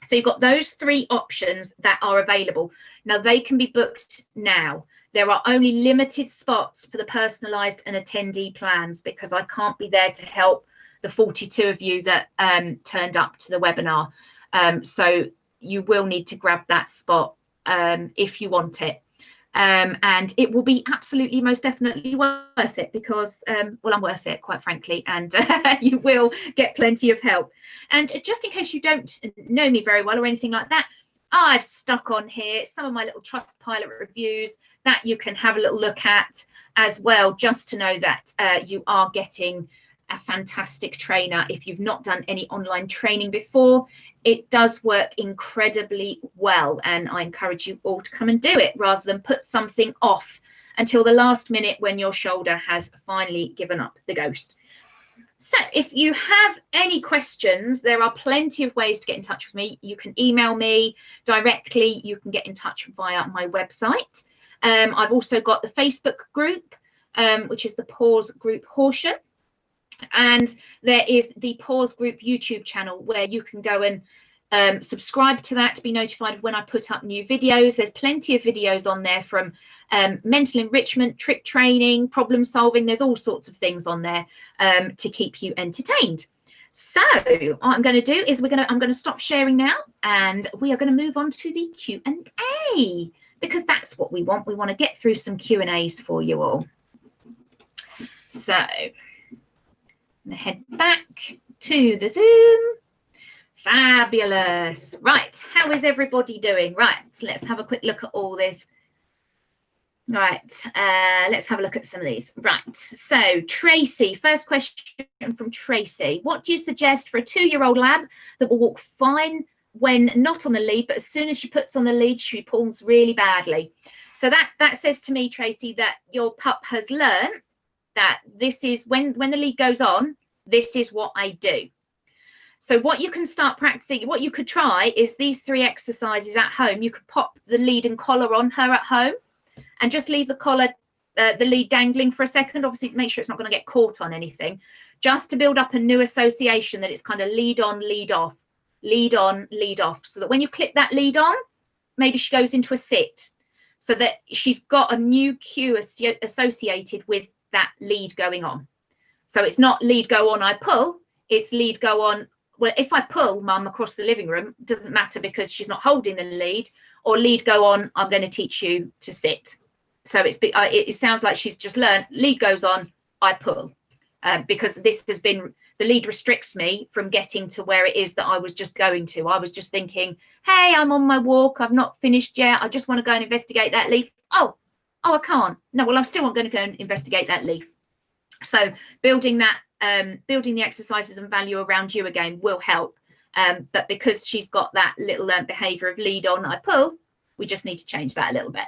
So you've got those 3 options that are available. Now they can be booked now. There are only limited spots for the personalised and attendee plans because I can't be there to help the 42 of you that turned up to the webinar. So you will need to grab that spot if you want it. And it will be absolutely most definitely worth it because, well, I'm worth it, quite frankly, and you will get plenty of help. And just in case you don't know me very well or anything like that, I've stuck on here some of my little Trustpilot reviews that you can have a little look at as well, just to know that you are getting a fantastic trainer. If you've not done any online training before, it does work incredibly well, and I encourage you all to come and do it rather than put something off until the last minute when your shoulder has finally given up the ghost. So if you have any questions, there are plenty of ways to get in touch with me. You can email me directly. You can get in touch via my website. I've also got the Facebook group, which is the Paws Group Horsham. And there is the Paws Group YouTube channel where you can go and subscribe to that to be notified of when I put up new videos. There's plenty of videos on there from mental enrichment, trick training, problem solving. There's all sorts of things on there to keep you entertained. So what I'm going to do is I'm going to stop sharing now, and we are going to move on to the Q&A, because that's what we want. We want to get through some Q&As for you all. So I'm going to head back to the Zoom. Fabulous. Right, how is everybody doing? Right, let's have a quick look at all this. Right, let's have a look at some of these. Right, so Tracy, first question from Tracy. What do you suggest for a 2-year-old lab that will walk fine when not on the lead, but as soon as she puts on the lead, she pulls really badly? So that says to me, Tracy, that your pup has learned that this is when the lead goes on, this is what I do. So what you can start practicing, what you could try is these 3 exercises at home. You could pop the lead and collar on her at home and just leave the collar, the lead dangling for a second. Obviously, make sure it's not going to get caught on anything, just to build up a new association that it's kind of lead on, lead off, lead on, lead off. So that when you clip that lead on, maybe she goes into a sit, so that she's got a new cue associated with that lead going on. So it's not lead go on, I pull, it's lead go on. Well, if I pull mum across the living room, doesn't matter because she's not holding the lead, or lead go on, I'm going to teach you to sit. So it sounds like she's just learned lead goes on, I pull, because this has been, the lead restricts me from getting to where it is that I was just going to. I was just thinking, hey, I'm on my walk, I've not finished yet, I just want to go and investigate that leaf. Oh, I can't. No, well, I'm still not going to go and investigate that leaf. So building that, building the exercises and value around you again will help. But because she's got that little behaviour of lead on, I pull, we just need to change that a little bit.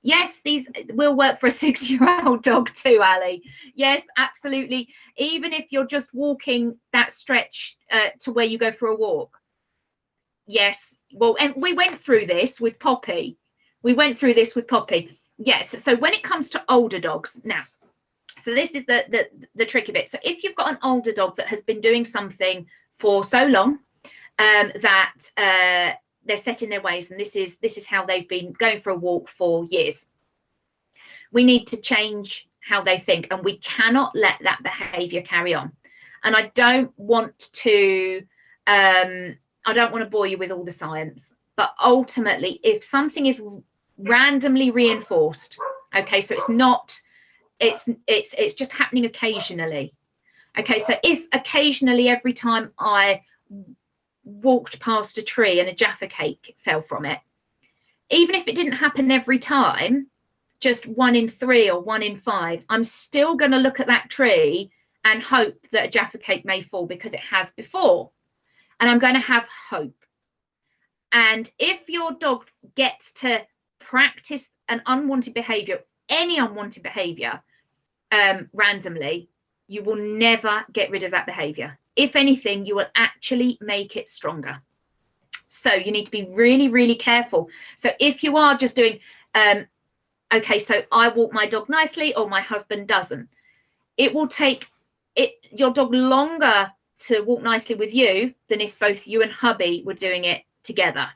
Yes, these will work for a 6-year-old dog too, Ali. Yes, absolutely. Even if you're just walking that stretch to where you go for a walk. Yes, well, and we went through this with Poppy. Yes, so when it comes to older dogs, now, so this is the tricky bit. So if you've got an older dog that has been doing something for so long that they're set in their ways, and this is how they've been going for a walk for years, we need to change how they think, and we cannot let that behavior carry on. And I don't want to bore you with all the science, but ultimately, if something is randomly reinforced, okay, so it's not, it's just happening occasionally. Okay, so if occasionally every time I walked past a tree and a Jaffa cake fell from it, even if it didn't happen every time, just 1 in 3 or 1 in 5, I'm still going to look at that tree and hope that a Jaffa cake may fall because it has before, and I'm going to have hope. And if your dog gets to practice an unwanted behavior, any unwanted behavior, randomly, you will never get rid of that behavior. If anything, you will actually make it stronger. So you need to be really, really careful. So if you are just doing, okay, so I walk my dog nicely, or my husband doesn't, it will take your dog longer to walk nicely with you than if both you and hubby were doing it together.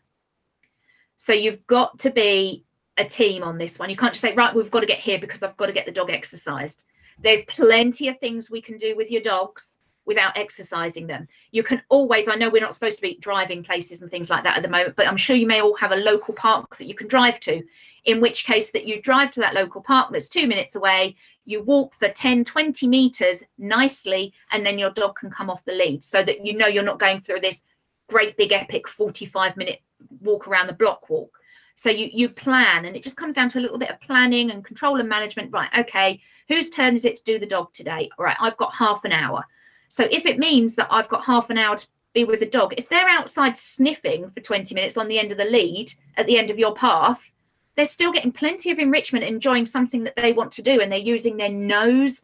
So you've got to be a team on this one. You can't just say, right, we've got to get here because I've got to get the dog exercised. There's plenty of things we can do with your dogs without exercising them. You can always, I know we're not supposed to be driving places and things like that at the moment, but I'm sure you may all have a local park that you can drive to, in which case that you drive to that local park that's 2 minutes away, you walk for 10, 20 meters nicely, and then your dog can come off the lead, so that you know you're not going through this great big epic 45-minute walk around the block walk. So you plan, and it just comes down to a little bit of planning and control and management. Right, okay, whose turn is it to do the dog today? All right, I've got half an hour. So if it means that I've got half an hour to be with the dog, if they're outside sniffing for 20 minutes on the end of the lead at the end of your path, they're still getting plenty of enrichment, enjoying something that they want to do, and they're using their nose,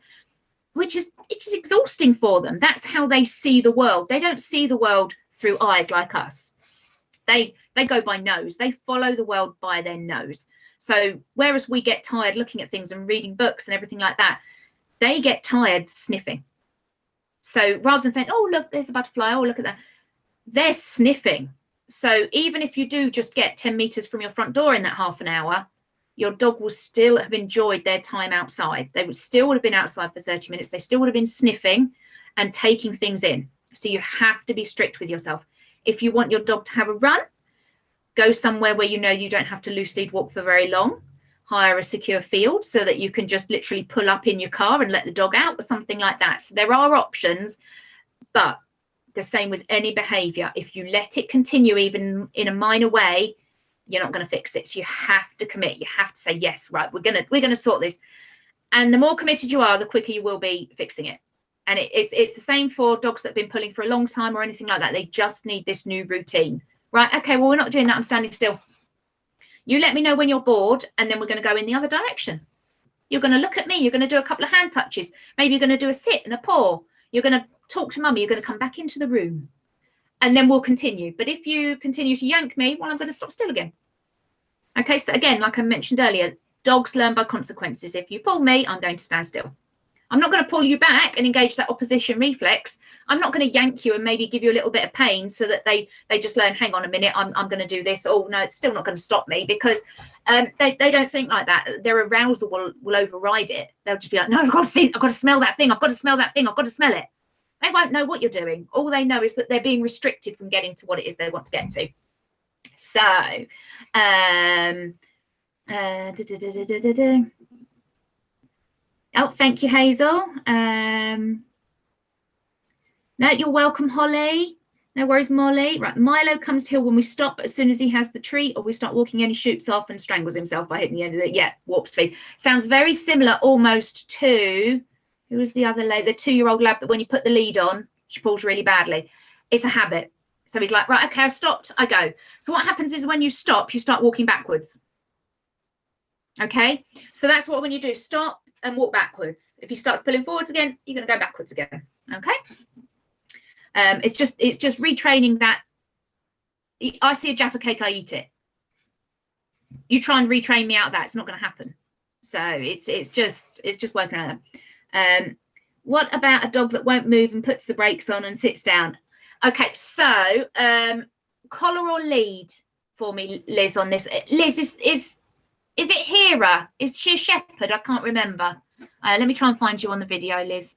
which is exhausting for them. That's how they see the world. They don't see the world through eyes like us. They go by nose. They follow the world by their nose. So whereas we get tired looking at things and reading books and everything like that, they get tired sniffing. So rather than saying, oh, look, there's a butterfly, oh, look at that, they're sniffing. So even if you do just get 10 meters from your front door in that half an hour, your dog will still have enjoyed their time outside. They would still have been outside for 30 minutes. They still would have been sniffing and taking things in. So you have to be strict with yourself. If you want your dog to have a run, go somewhere where you know you don't have to loose lead walk for very long. Hire a secure field so that you can just literally pull up in your car and let the dog out or something like that. So there are options, but the same with any behavior. If you let it continue even in a minor way, you're not going to fix it. So you have to commit. You have to say, yes, right, we're gonna sort this. And the more committed you are, the quicker you will be fixing it. And it's the same for dogs that have been pulling for a long time or anything like that. They just need this new routine. Right, okay, well, we're not doing that. I'm standing still. You let me know when you're bored, and then we're going to go in the other direction. You're going to look at me. You're going to do a couple of hand touches. Maybe you're going to do a sit and a paw. You're going to talk to mummy. You're going to come back into the room. And then we'll continue. But if you continue to yank me, well, I'm going to stop still again. Okay, so again, like I mentioned earlier, dogs learn by consequences. If you pull me, I'm going to stand still. I'm not going to pull you back and engage that opposition reflex. I'm not going to yank you and maybe give you a little bit of pain so that they just learn, hang on a minute, I'm going to do this. Oh, no, it's still not going to stop me, because they don't think like that. Their arousal will override it. They'll just be like, no, I've got to see, I've got to smell that thing. I've got to smell that thing. I've got to smell it. They won't know what you're doing. All they know is that they're being restricted from getting to what it is they want to get to. So, oh, thank you, Hazel. No, you're welcome, Holly. No worries, Molly. Right, Milo comes to heel when we stop as soon as he has the treat, or we start walking and he shoots off and strangles himself by hitting the end of it. Yeah, warp speed. Sounds very similar almost to, who was the other lady, the 2-year-old lab that when you put the lead on, she pulls really badly. It's a habit. So he's like, right, okay, I stopped, I go. So what happens is when you stop, you start walking backwards. Okay, so that's what when you do, stop and walk backwards. If he starts pulling forwards again, you're going to go backwards again. Okay. It's just retraining that. I see a Jaffa cake, I eat it. You try and retrain me out of that, it's not going to happen. So it's just working on them. What about a dog that won't move and puts the brakes on and sits down? Okay, so collar or lead for me, Liz, on this. Liz, is it Hera? Is she a shepherd? I can't remember. Let me try and find you on the video, Liz.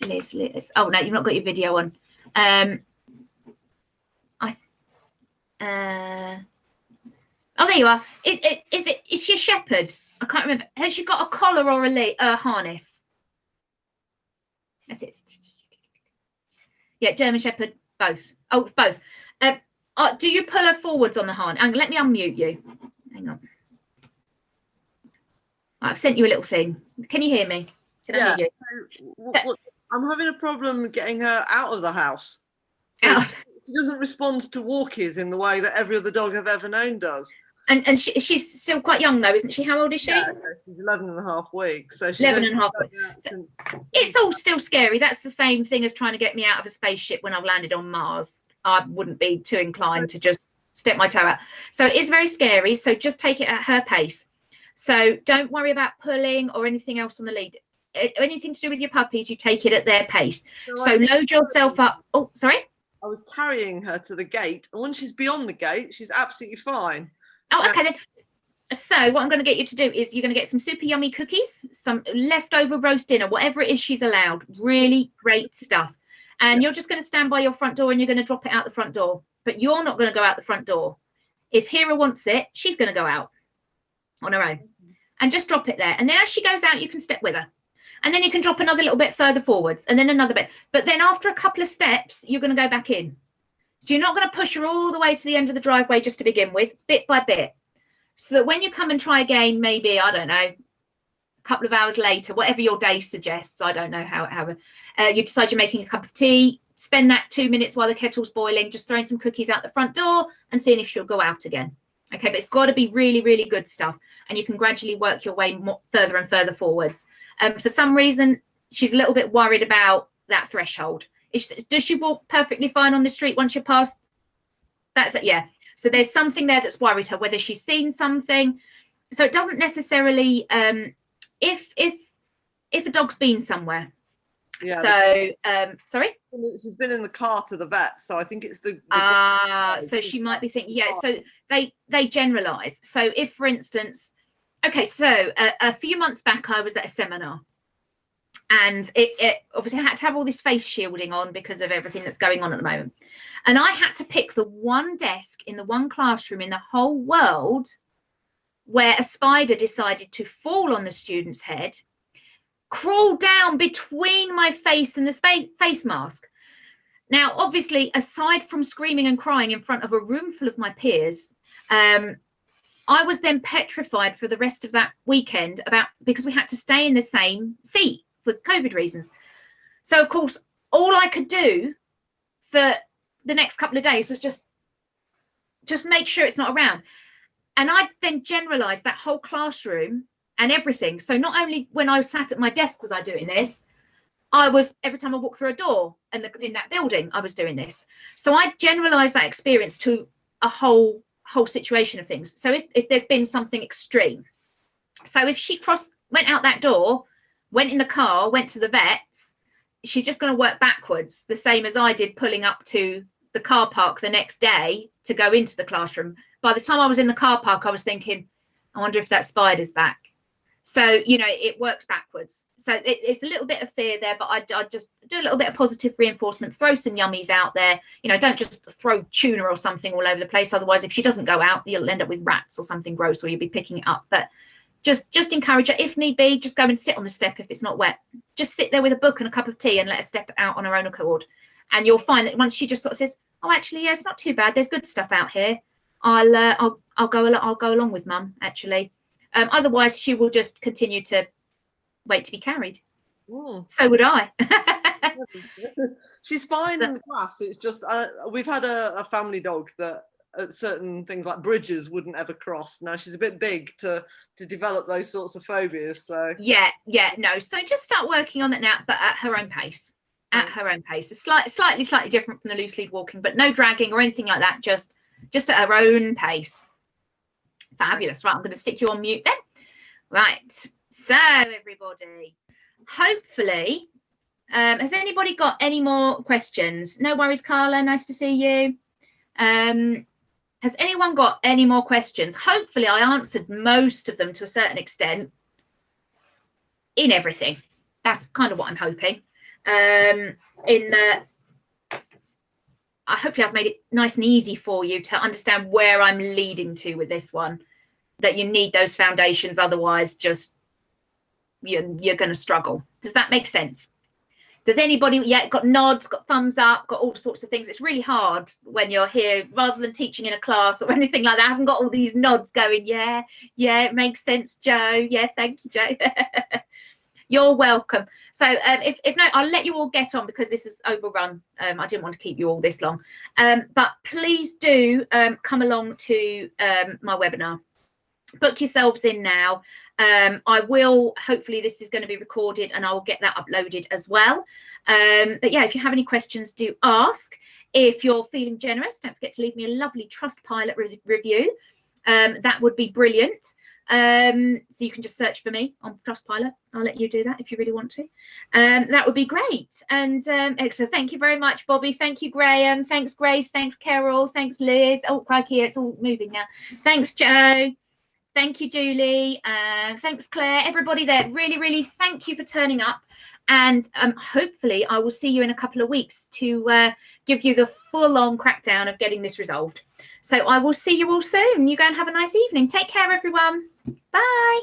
Liz. Oh no, you've not got your video on. Oh, there you are. Is she a shepherd? I can't remember. Has she got a collar or a harness? That's it. Yeah, German shepherd, both. Oh, both. Do you pull her forwards on the harness? And let me unmute you. Hang on. I've sent you a little thing. Can you hear me? Can I hear you? So, I'm having a problem getting her out of the house. Out. She doesn't respond to walkies in the way that every other dog I've ever known does. And she's still quite young though, isn't she? How old is she? Yeah, she's 11 and a half weeks. So she's 11 and a half weeks. It's all still scary. That's the same thing as trying to get me out of a spaceship when I've landed on Mars. I wouldn't be too inclined to just step my toe out. So it is very scary. So just take it at her pace. So don't worry about pulling or anything else on the lead. Anything to do with your puppies, you take it at their pace. So load yourself up. Oh, sorry? I was carrying her to the gate, and when she's beyond the gate, she's absolutely fine. Oh, okay then. So what I'm going to get you to do is you're going to get some super yummy cookies, some leftover roast dinner, whatever it is she's allowed. Really great stuff. And you're just going to stand by your front door and you're going to drop it out the front door. But you're not going to go out the front door. If Hera wants it, she's going to go out on her own. And just drop it there. And then as she goes out, you can step with her. And then you can drop another little bit further forwards and then another bit. But then after a couple of steps, you're going to go back in. So you're not going to push her all the way to the end of the driveway just to begin with, bit by bit. So that when you come and try again, maybe, I don't know, a couple of hours later, whatever your day suggests, I don't know how you decide you're making a cup of tea, spend that 2 minutes while the kettle's boiling, just throwing some cookies out the front door and seeing if she'll go out again. Okay, but it's got to be really, really good stuff. And you can gradually work your way further and further forwards. For some reason, she's a little bit worried about that threshold. Does she walk perfectly fine on the street once you're past? That's it, yeah. So there's something there that's worried her, whether she's seen something. So it doesn't necessarily, if a dog's been somewhere. Yeah. So, sorry? She's been in the car to the vet, so I think it's the so she might be thinking, yeah, so they generalize. So if, for instance, okay, so a few months back, I was at a seminar. And it obviously had to have all this face shielding on because of everything that's going on at the moment. And I had to pick the one desk in the one classroom in the whole world where a spider decided to fall on the student's head, crawl down between my face and the face mask. Now, obviously, aside from screaming and crying in front of a room full of my peers, I was then petrified for the rest of that weekend because we had to stay in the same seat for COVID reasons. So, of course, all I could do for the next couple of days was just make sure it's not around. And I then generalized that whole classroom and everything. So not only when I sat at my desk was I doing this, every time I walked through a door in that building, I was doing this. So I generalized that experience to a whole situation of things. So if there's been something extreme, so if she went out that door, went in the car, went to the vets, she's just going to work backwards, the same as I did pulling up to the car park the next day to go into the classroom. By the time I was in the car park, I was thinking, I wonder if that spider's back. So, it works backwards. So it's a little bit of fear there, but I just do a little bit of positive reinforcement, throw some yummies out there. Don't just throw tuna or something all over the place. Otherwise, if she doesn't go out, you'll end up with rats or something gross, or you'll be picking it up. But just encourage her. If need be, just go and sit on the step if it's not wet. Just sit there with a book and a cup of tea and let her step out on her own accord. And you'll find that once she just sort of says, oh, actually, yeah, it's not too bad. There's good stuff out here. I'll go along with mum, actually. Otherwise, she will just continue to wait to be carried. So would I. She's fine in the class. It's just we've had a family dog that certain things like bridges wouldn't ever cross. Now she's a bit big to develop those sorts of phobias. So no. So just start working on it now, but at her own pace. At her own pace. It's slightly different from the loose lead walking, but no dragging or anything like that. Just at her own pace. Fabulous. Right, I'm going to stick you on mute then. Right. So everybody, hopefully, has anybody got any more questions? No worries, Carla. Nice to see you. Has anyone got any more questions? Hopefully, I answered most of them to a certain extent in everything. That's kind of what I'm hoping. Hopefully I've made it nice and easy for you to understand where I'm leading to with this one, that you need those foundations, otherwise just you're going to struggle. Does that make sense? Does anybody got nods, got thumbs up, got all sorts of things? It's really hard when you're here rather than teaching in a class or anything like that. I haven't got all these nods going, yeah, it makes sense, Joe. Yeah, thank you, Joe. You're welcome. So if not, I'll let you all get on because this is overrun. I didn't want to keep you all this long. But please do come along to my webinar. Book yourselves in now. I will, hopefully this is going to be recorded and I will get that uploaded as well. But yeah, if you have any questions, do ask. If you're feeling generous, don't forget to leave me a lovely Trustpilot review. That would be brilliant. So you can just search for me on Trustpilot. I'll let you do that if you really want to. That would be great. And excellent. Thank you very much, Bobby. Thank you, Graham. Thanks, Grace. Thanks, Carol. Thanks, Liz. Oh, crikey, it's all moving now. Thanks, Joe. Thank you, Julie. Thanks, Claire. Everybody there, really, really thank you for turning up. And hopefully I will see you in a couple of weeks to give you the full-on crackdown of getting this resolved. So I will see you all soon. You go and have a nice evening. Take care, everyone. Bye.